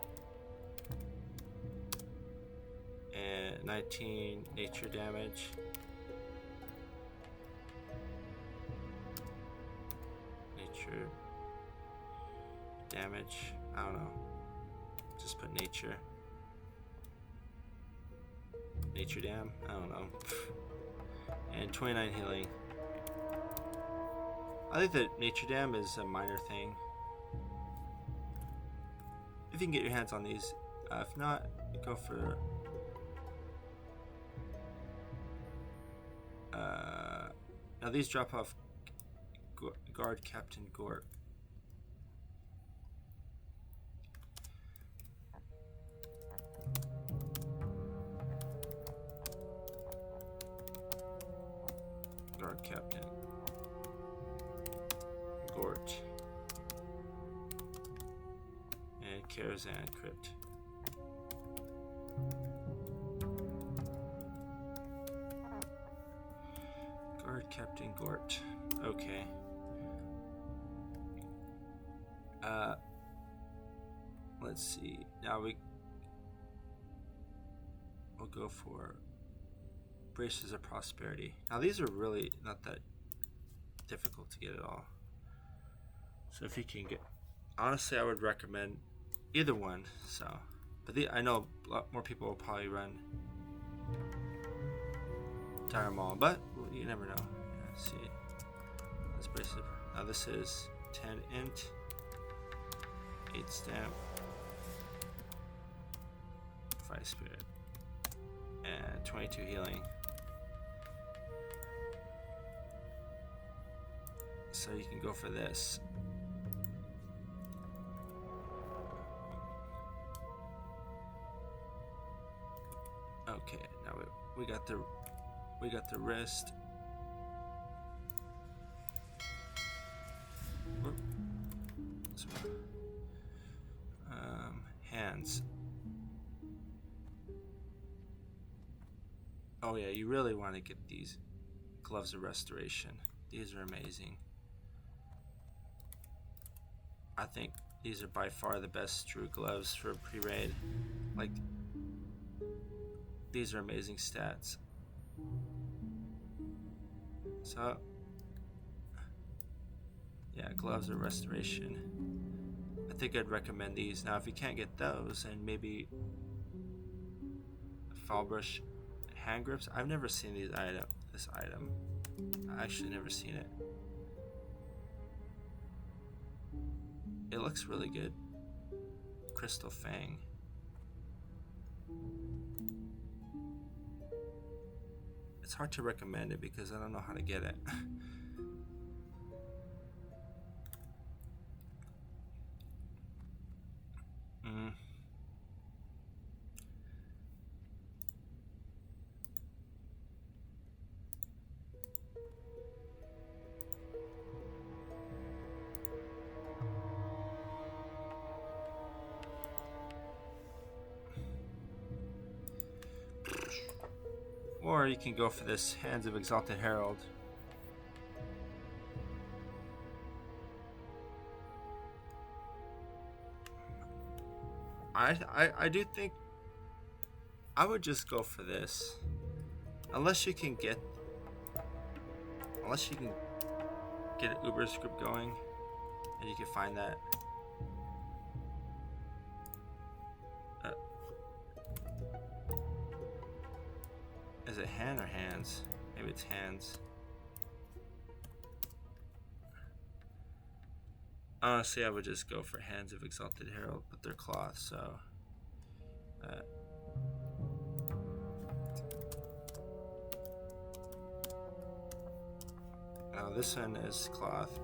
and 19 nature damage. Nature damage, I don't know. Just put nature. Nature dam, I don't know. And 29 healing. I think that nature dam is a minor thing. If you can get your hands on these. If not, go for now these drop off guard Captain Gort. Guard Captain Gort and Karazhan Crypt. Guard Captain Gort. Okay. Let's see. Now we'll go for Braces of Prosperity. Now these are really not that difficult to get at all. So if you can get, honestly, I would recommend either one. So, but I know a lot more people will probably run Dire Maul, but you never know. Yeah, see, let's brace it. Now this is 10 int, 8 stamp, 5 spirit, and 22 healing. So you can go for this. Okay, now we got the wrist. Hands. Oh yeah, you really want to get these gloves of restoration. These are amazing. I think these are by far the best Druid gloves for pre-raid. Like, these are amazing stats. So, yeah, gloves of restoration. I think I'd recommend these. Now, if you can't get those, and maybe foul brush hand grips. I've never seen this item. I actually never seen it. It looks really good. Crystal Fang. It's hard to recommend it because I don't know how to get it. Or you can go for this Hands of Exalted Herald. I do think I would just go for this. Unless you can get an Uber script going and you can find that. Is it hand or hands? Maybe it's hands. Honestly, I would just go for Hands of Exalted Herald, but they're cloth, so. Now this one is cloth.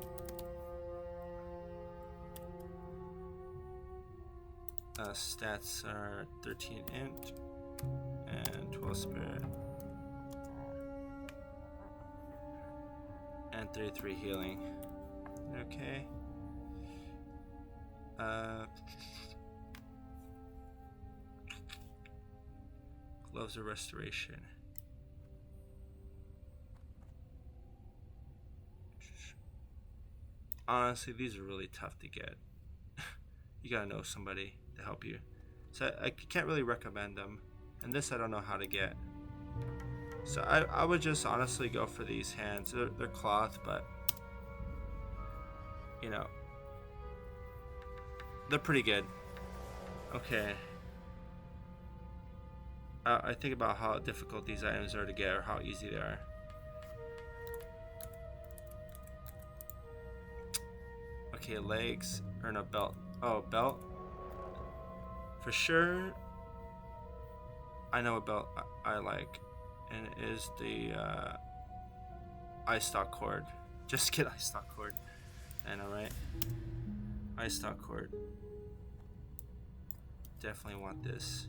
Stats are 13 int and 12 spirit. And 33 healing. Okay. Gloves of Restoration. Honestly, these are really tough to get. You gotta know somebody to help you. So I can't really recommend them. And this I don't know how to get. So I would just honestly go for these hands. They're cloth, but you know, they're pretty good. Okay. I think about how difficult these items are to get or how easy they are. Okay, legs or no belt. Oh, belt. For sure. I know a belt I like, and it is the Ice Stock Cord. Just get Ice Stock Cord. I know, right? Ice Stock Cord. Definitely want this.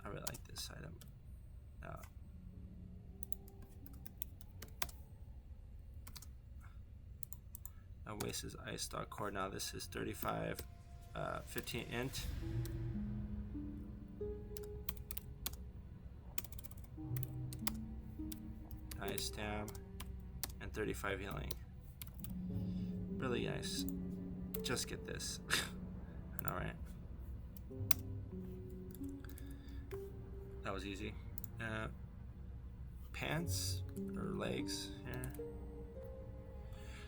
I really like this item. Now waste is Ice Stock Cord. Now this is 35, 15 int. Nice stam and 35 healing. Really nice. Just get this. I know, right? That was easy. Pants or legs here.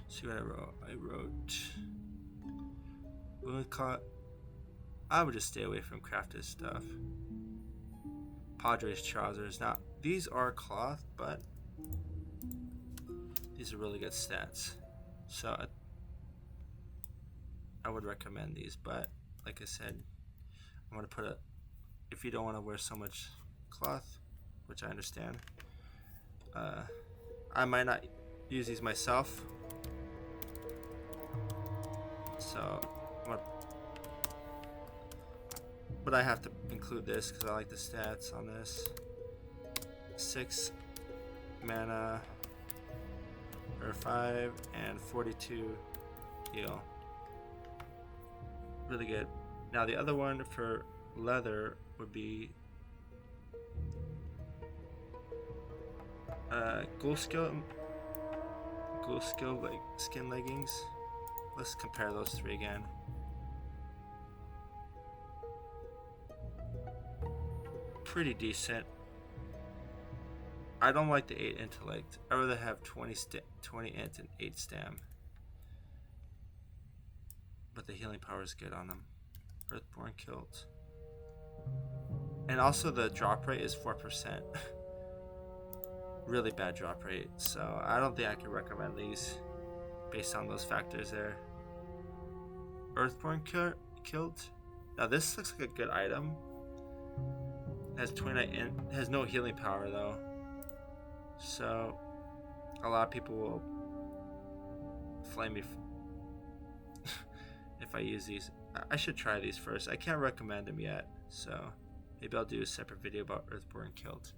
See what I wrote. I wrote wound caught. I would just stay away from crafted stuff. Padres trousers. Now these are cloth, but these are really good stats. So I would recommend these, but like I said, I'm gonna put if you don't want to wear so much cloth, which I understand, I might not use these myself, so but I have to include this because I like the stats on this. 6 mana or 5 and 42 heal. Really good. Now the other one for leather would be ghoul skill like skin leggings. Let's compare those three again. Pretty decent. I don't like the 8 intellect. I'd rather have 20 int and 8 stam. But the healing power is good on them. Earthborn Kilt. And also the drop rate is 4%. Really bad drop rate. So I don't think I can recommend these based on those factors there. Earthborn Kilt. Now this looks like a good item. It has 29 int. It has no healing power though. So a lot of people will flame me if I use these. I should try these first. I can't recommend them yet, so maybe I'll do a separate video about Earthborn Kilt.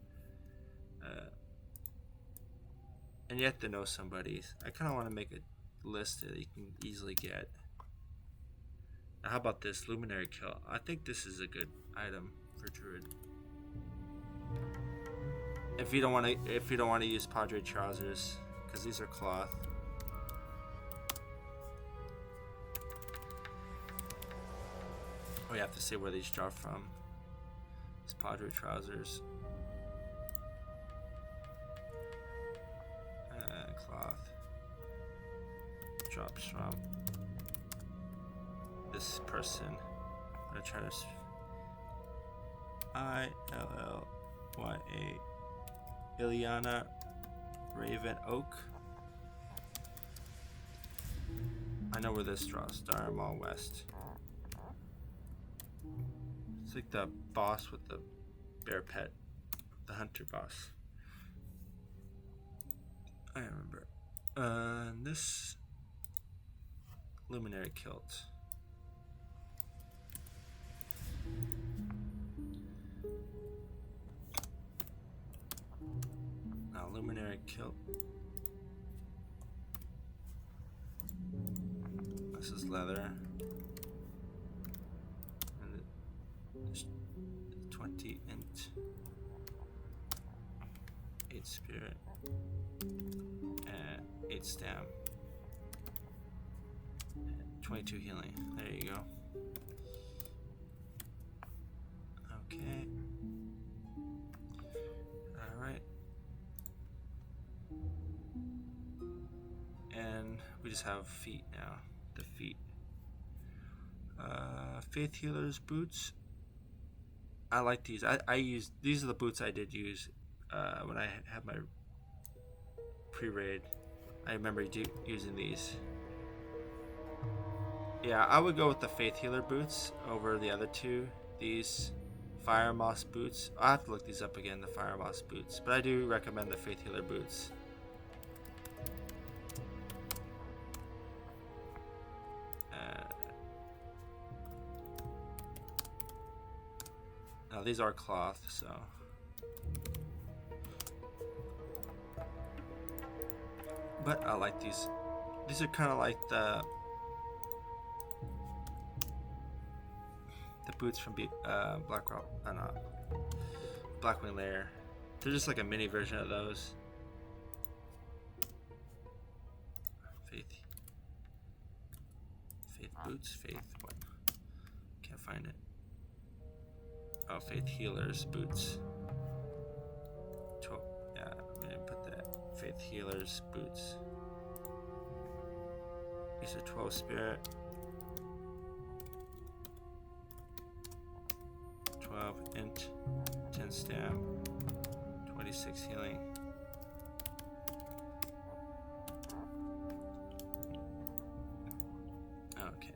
And you have to know somebody. I kind of want to make a list that you can easily get. Now, how about this Luminary Kilt? I think this is a good item for Druid. If you don't want to use Padre trousers, because these are cloth. We have to see where these drop from. These Padre trousers. Cloth. Drops from this person. I'm gonna try to Illya Ilyana Raven Oak. I know where this draws. Darmal West. It's like the boss with the bear pet. The hunter boss. I remember. This luminary kilt. Now luminary kilt. This is leather. And it's 20 int. 8 spirit. And 8 stam. And 22 healing. There you go. Okay. Alright. And we just have feet now. The feet. Faith Healer's boots. I like these. I use these are the boots I did use when I had my pre-raid. I remember using these. Yeah, I would go with the Faith Healer boots over the other two. These Fire Moss boots. I'll have to look these up again, the Fire Moss boots. But I do recommend the Faith Healer boots. Now these are cloth, so. But I like these. These are kind of like the boots from Blackrock, Blackwing Lair. They're just like a mini version of those. Faith boots, Faith what? Can't find it. Oh, Faith Healer's boots. 12, yeah, I'm gonna put that. Faith Healer's boots. These are 12 spirit. 12 int, 10 stam, 26 healing. Okay.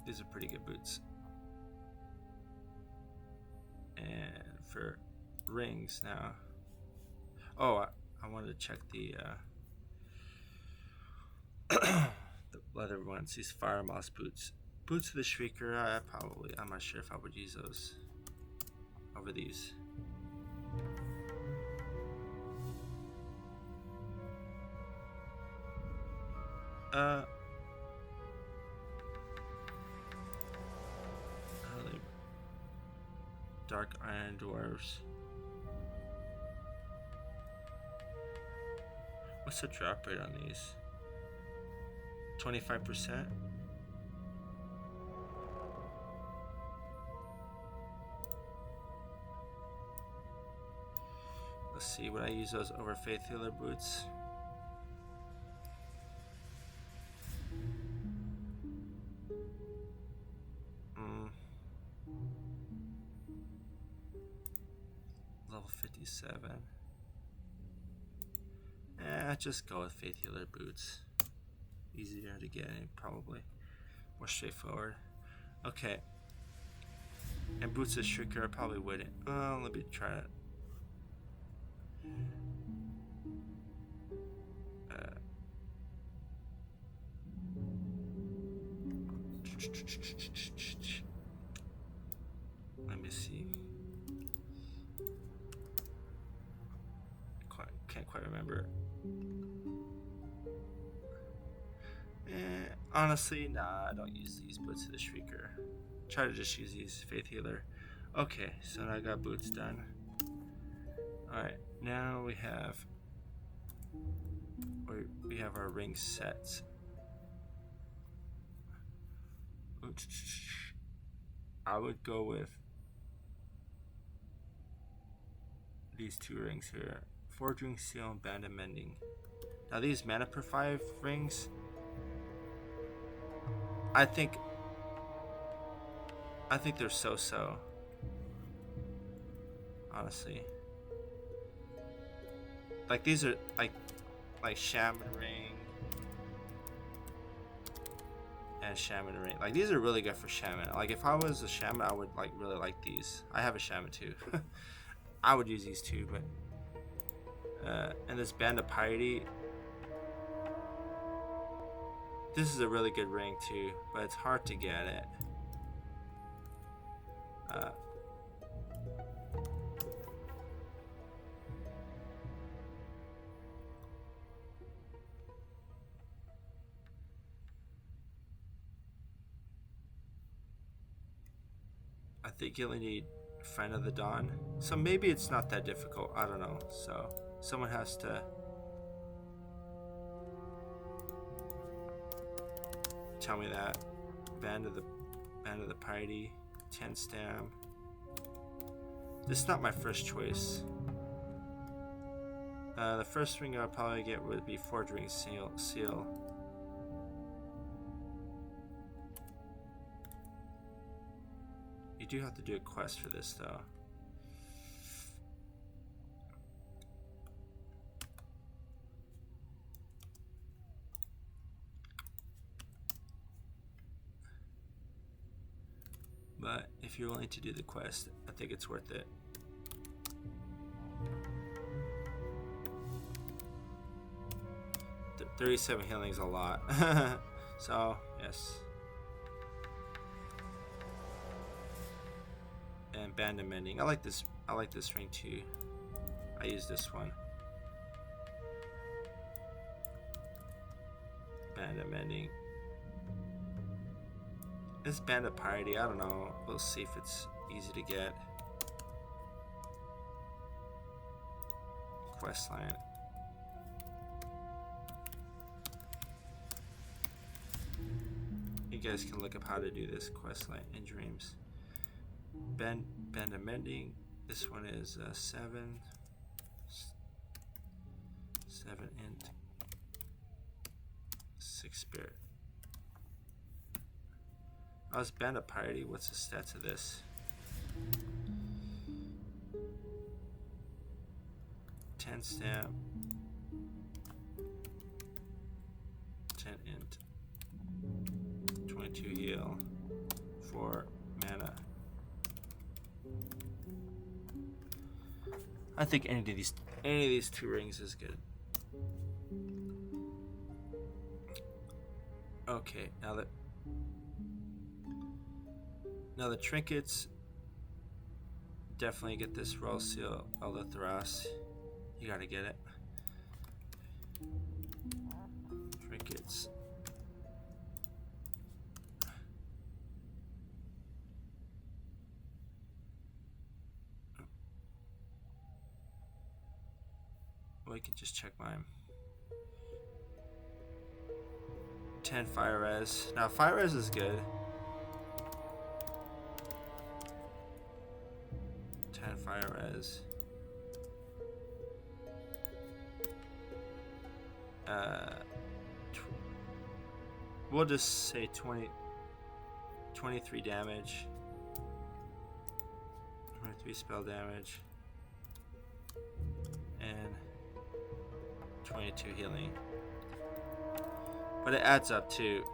These are pretty good boots. And for rings now. Oh, I wanted to check the the leather ones, these Fire Moss boots. Boots of the Shrieker, I'm not sure if I would use those over these. Dark Iron Dwarves. What's the drop rate on these? 25%? Let's see, would I use those over Faith Healer boots? Level 57. Just go with Faith Healer boots. Easier to get, probably. More straightforward. Okay. And boots of Shrieker I probably wouldn't. Let me try it. Let me see. Can't quite remember. Honestly, nah, I don't use these boots of the Shrieker. Try to just use these Faith Healer. Okay, so now I got boots done. Alright, now we have our ring set. I would go with these two rings here. Forge Ring Seal and Band of Mending. Now these mana per 5 rings, I think they're so-so. Honestly. Like these are like Shaman Ring and Shaman Ring. Like these are really good for Shaman. Like if I was a Shaman, I would like really like these. I have a Shaman too. I would use these too, but and this Band of Piety. This is a really good ring too, but it's hard to get it. I think you only need Friend of the Dawn. So maybe it's not that difficult. I don't know. So someone has to tell me that. Band of the Piety, 10 stam. This is not my first choice. The first ring I'd probably get would be Forge Ring Seal. You do have to do a quest for this though. But if you're willing to do the quest, I think it's worth it. The 37 healing is a lot. So, yes. And Band of Mending. I like this ring too. I use this one. Band of Mending. This Band of Piety, I don't know. We'll see if it's easy to get. Questline. You guys can look up how to do this questline in Dreams. Band of Mending. This one is 7 int 6 spirit. Oh, it's Band of Piety. What's the stats of this? 10 stamp, 10 int, 22 heal, 4 mana. I think any of these two rings is good. Okay, now the trinkets, definitely get this Royal Seal Elithras. You gotta get it. Trinkets. Well, you can just check mine. 10 fire res. Now fire res is good. 10 fire res. We'll just say 23 damage. 23 spell damage. And 22 healing. But it adds up to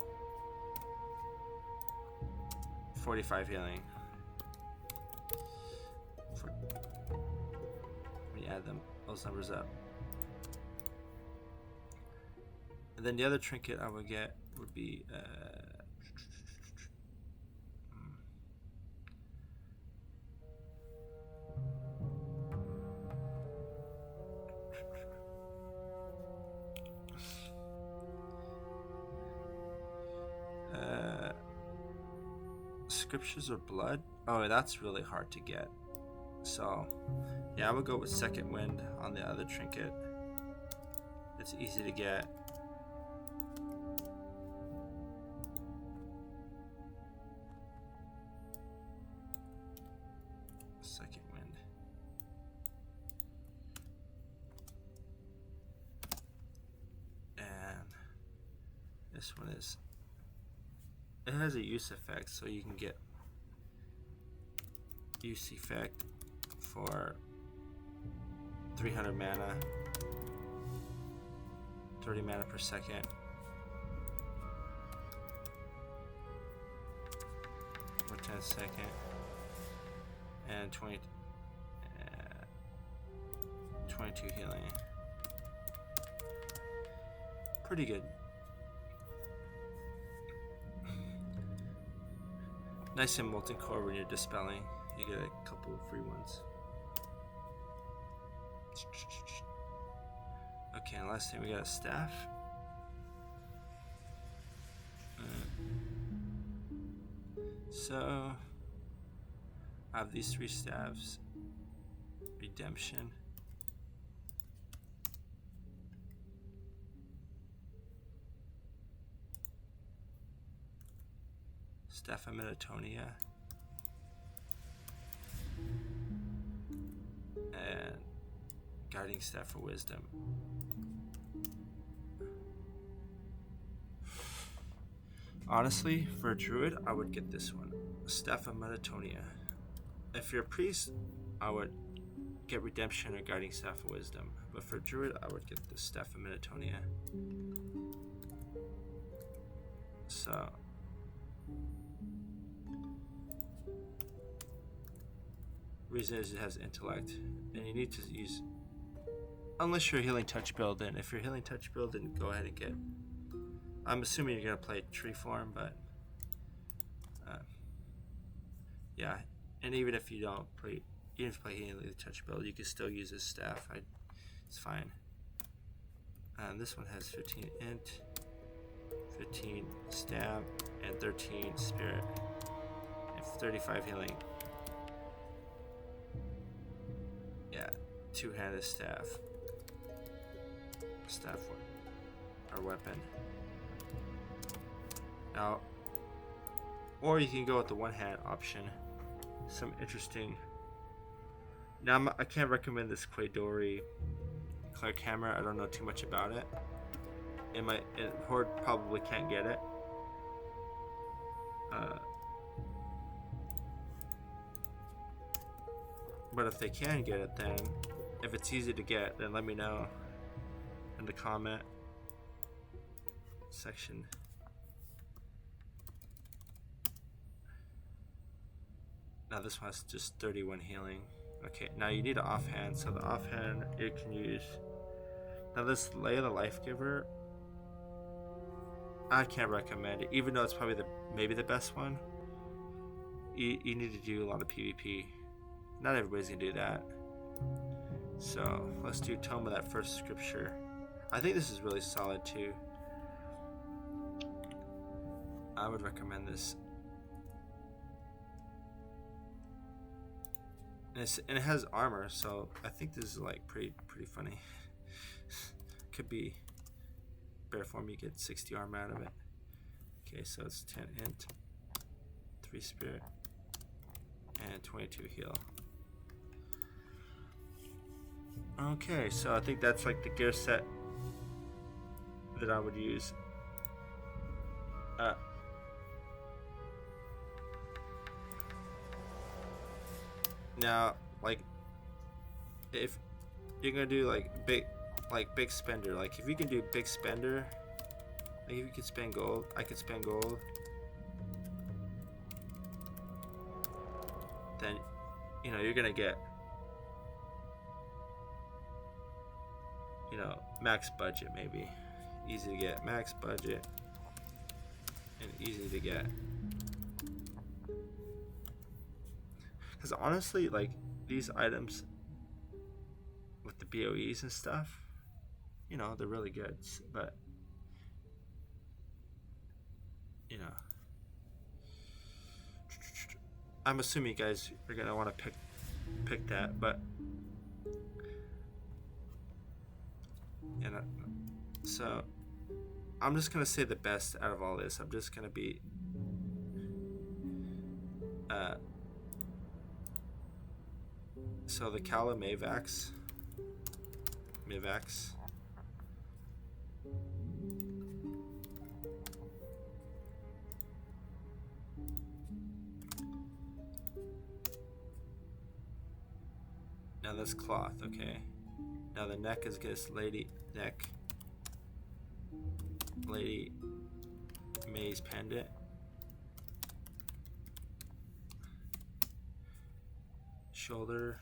45 healing. Let me add those numbers up. And then the other trinket I would get would be Scriptures of Blood. Oh, that's really hard to get. So yeah, I would go with Second Wind on the other trinket. It's easy to get. Second Wind. And this one is, it has a use effect, so you can get use effect for 300 mana, 30 mana per second. For 10 second. And 22 healing. Pretty good. Nice and molten core when you're dispelling. You get a couple of free ones. Okay, and last thing we got a staff. So I have these 3 staves. Redemption. Staff of Metatonia. And Guiding Staff for Wisdom. Honestly, for a druid, I would get this one. Staff of Metatonia. If you're a priest, I would get Redemption or Guiding Staff of Wisdom. But for a druid, I would get the Staff of Metatonia. So reason is it has intellect, and you need to use, unless you're a healing touch build, then if you're healing touch build, then go ahead and get, I'm assuming you're gonna play tree form, but yeah, and even if you don't play, even if you play healing touch build, you can still use this staff. It's fine. And this one has 15 int, 15 stab, and 13 spirit, and 35 healing. Yeah, 2-handed staff. Staff or weapon. Now, or you can go with the one-hand option. Some interesting. Now, I can't recommend this Quaidori Clerk Hammer. I don't know too much about it. Horde probably can't get it. But if they can get it, then if it's easy to get, then let me know in the comment section. Now this one has just 31 healing. Okay, now you need an offhand. So the offhand you can use. Now this Lay of the Life Giver, I can't recommend it, even though it's probably maybe the best one. You need to do a lot of PvP. Not everybody's gonna do that. So let's do Tome of that first scripture. I think this is really solid too. I would recommend this. And it has armor, so I think this is like pretty funny. Could be bear form, you get 60 armor out of it. Okay, so it's 10 int, 3 spirit, and 22 heal. Okay, so I think that's like the gear set that I would use. Now, like, if you're gonna do big spender, like if you can do big spender, like if you could spend gold, I could spend gold, then you're gonna get max budget, maybe easy to get, max budget and easy to get. Because honestly, like these items with the BOEs and stuff, they're really good, but I'm assuming you guys are gonna want to pick pick that, but yeah. So I'm just gonna say the best out of all this. I'm just gonna be so the Cowl of Mivax. Now that's cloth, okay. Now the neck is this Lady Maye's pendant. Shoulder.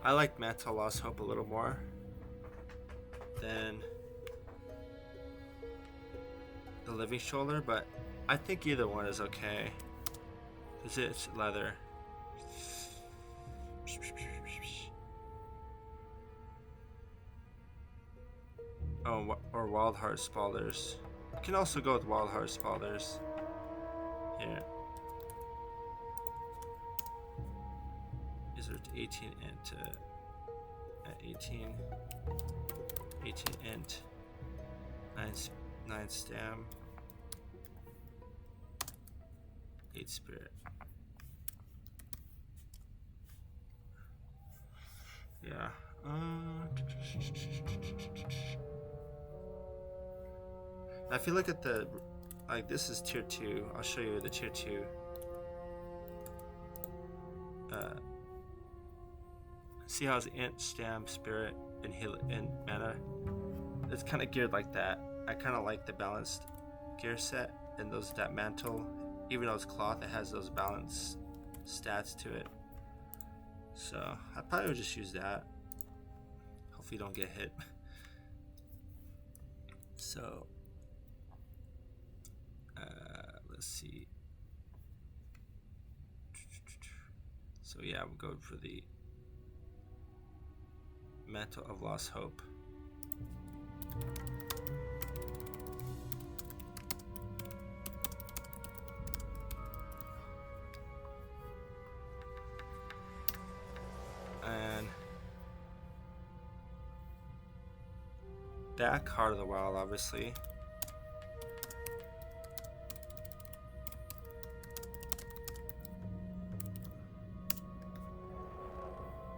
I like Mantle Lost Hope a little more than the Living Shoulder, but I think either one is okay. It's leather. Oh, or Wildheart Spalders. You can also go with Wildheart Spalders. Here. These are 18 int at 18 int 9 stam 8 spirit. Yeah. I feel like this is tier 2. I'll show you the tier 2. See how it's int, stam, spirit, and heal and mana. It's kind of geared like that. I kind of like the balanced gear set and that mantle. Even though it's cloth, it has those balanced stats to it. So I probably would just use that. Hopefully you don't get hit. So let's see. So yeah, I'm going for the Mantle of Lost Hope. And back Heart of the Wild, obviously.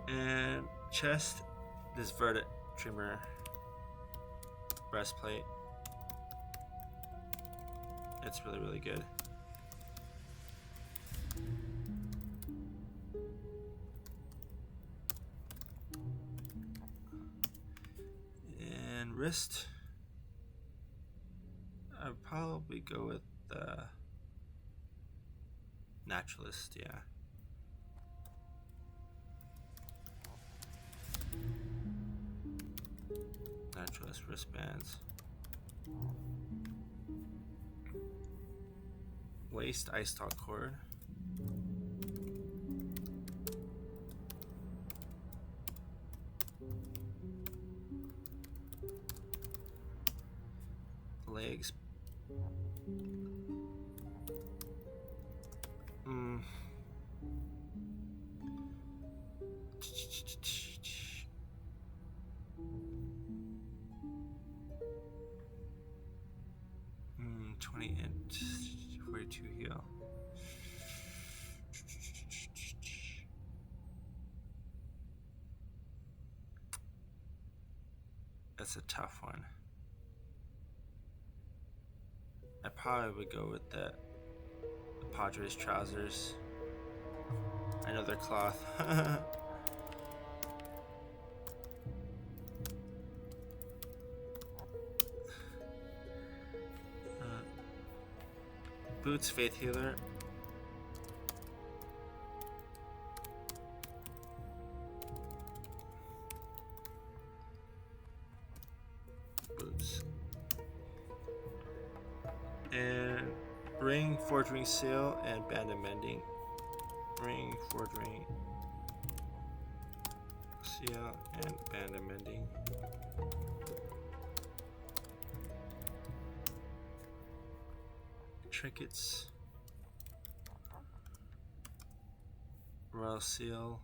And chest, this Verdant Trimmer breastplate. It's really, really good. And wrist, I'd probably go with the Naturalist, yeah. Naturalist wristbands. Waist ice talk cord. Legs. Mm. 20 int, 42 heal. That's a tough one. I probably would go with the Padres trousers. I know they're cloth. Boots, Faith Healer. Boots. And ring, Forge Ring Seal, and Band of Mending. Ring, Forge Ring Seal and Band Mending. Trinkets. Royal Seal.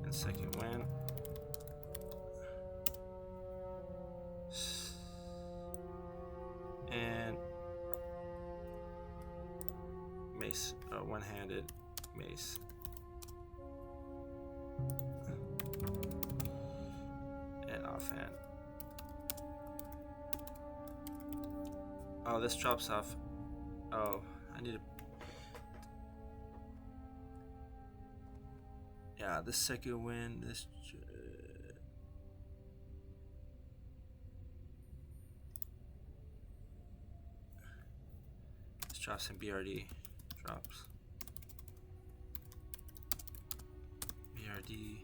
And Second Wind. And Mace, one-handed mace. And offhand. Oh, this drops off. Oh, I need to. Yeah, this Second Wind. This. This drops in BRD. Drops. BRD.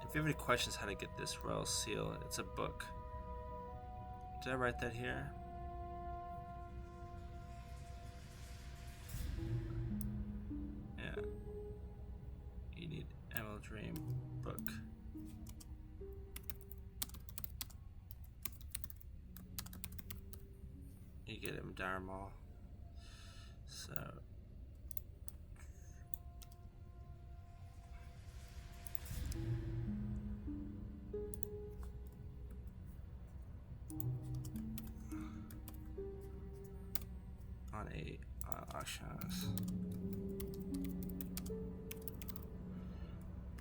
If you have any questions how to get this Royal Seal, it's a book. Did I write that here? Yeah. You need Emerald Dream book. You get him Darmal. So on auctions.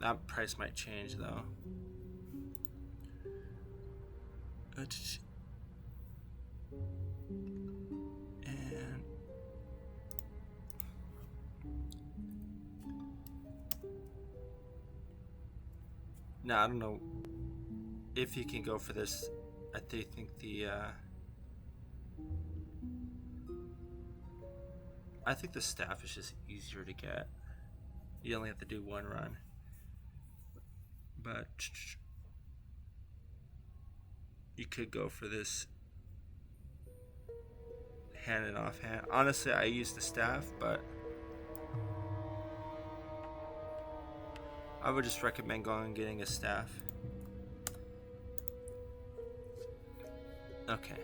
That price might change though. And now I don't know if you can go for this. I think the staff is just easier to get. You only have to do one run. But you could go for this hand and offhand. Honestly, I use the staff, but I would just recommend going and getting a staff. Okay.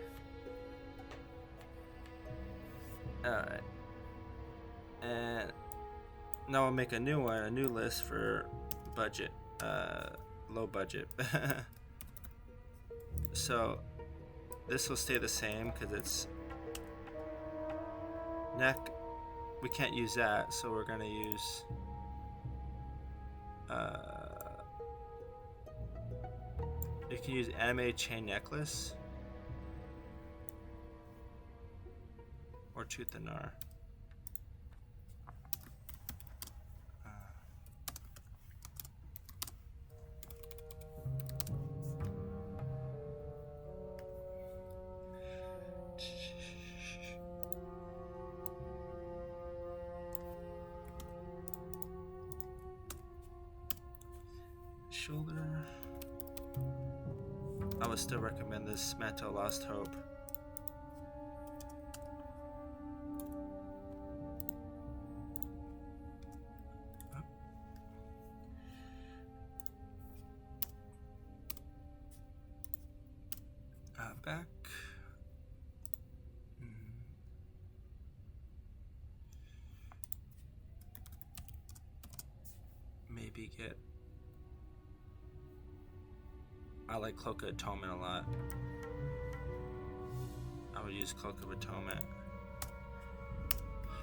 Alright. And now I'll make a new one, a new list for budget, low budget. So this will stay the same because it's neck. We can't use that, so we're gonna use you can use animated chain necklace or tooth and Gnarr. Shoulder. I would still recommend this Mantle Lost Hope. Back. Maybe get. I like Cloak of Atonement a lot. I would use Cloak of Atonement.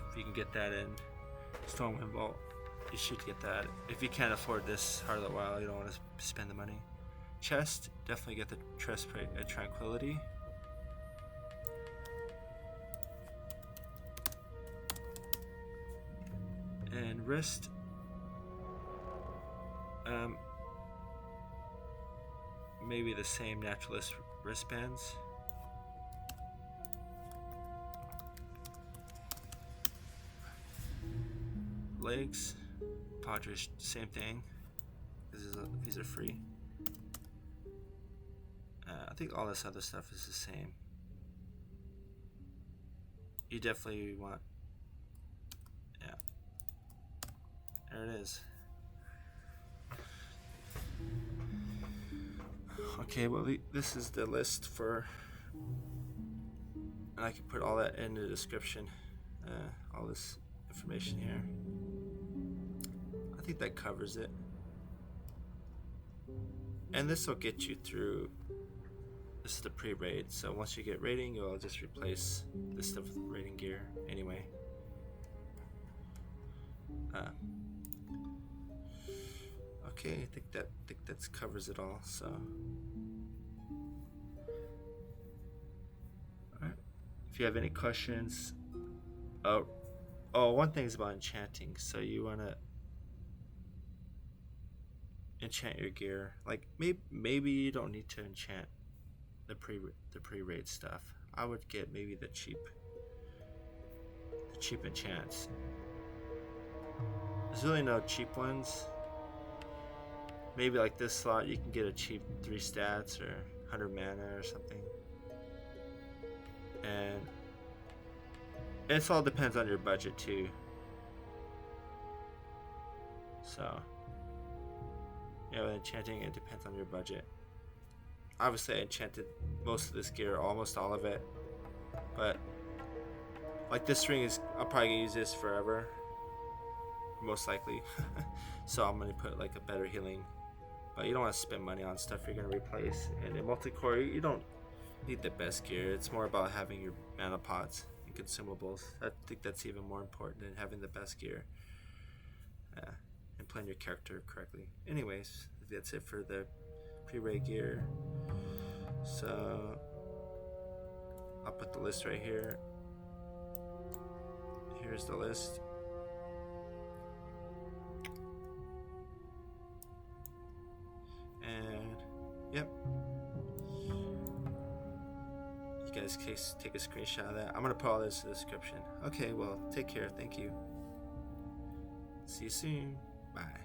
If you can get that in Stormwind Vault, you should get that. If you can't afford this Heart of the Wild, you don't want to spend the money. Chest, definitely get the Chest Plate of Tranquility. And wrist. maybe the same naturalist wristbands. Legs, Padres, same thing. These are free. I think all this other stuff is the same. You definitely want, yeah. There it is. Okay, well this is the list for, and I can put all that in the description. All this information here. I think that covers it. And this will get you through. This is the pre-raid, so once you get raiding, you'll just replace this stuff with raiding gear anyway. Okay, I think that covers it all. So, all right. If you have any questions, one thing is about enchanting. So you wanna enchant your gear. Like maybe you don't need to enchant the pre-raid stuff. I would get maybe the cheap enchants. There's really no cheap ones. Maybe like this slot you can get a cheap 3 stats or 100 mana or something. And it all depends on your budget too. So yeah, with enchanting, it depends on your budget. Obviously, I enchanted most of this gear, almost all of it. But like this ring is, I'll probably use this forever, most likely. So I'm gonna put like a better healing. But you don't want to spend money on stuff you're gonna replace. And in multi-core, you don't need the best gear. It's more about having your mana pots and consumables. I think that's even more important than having the best gear. And playing your character correctly. Anyways, that's it for the pre-raid gear. So I'll put the list right here. Here's the list. And yep. You guys take a screenshot of that. I'm gonna put all this in the description. Okay, well, take care. Thank you. See you soon. Bye.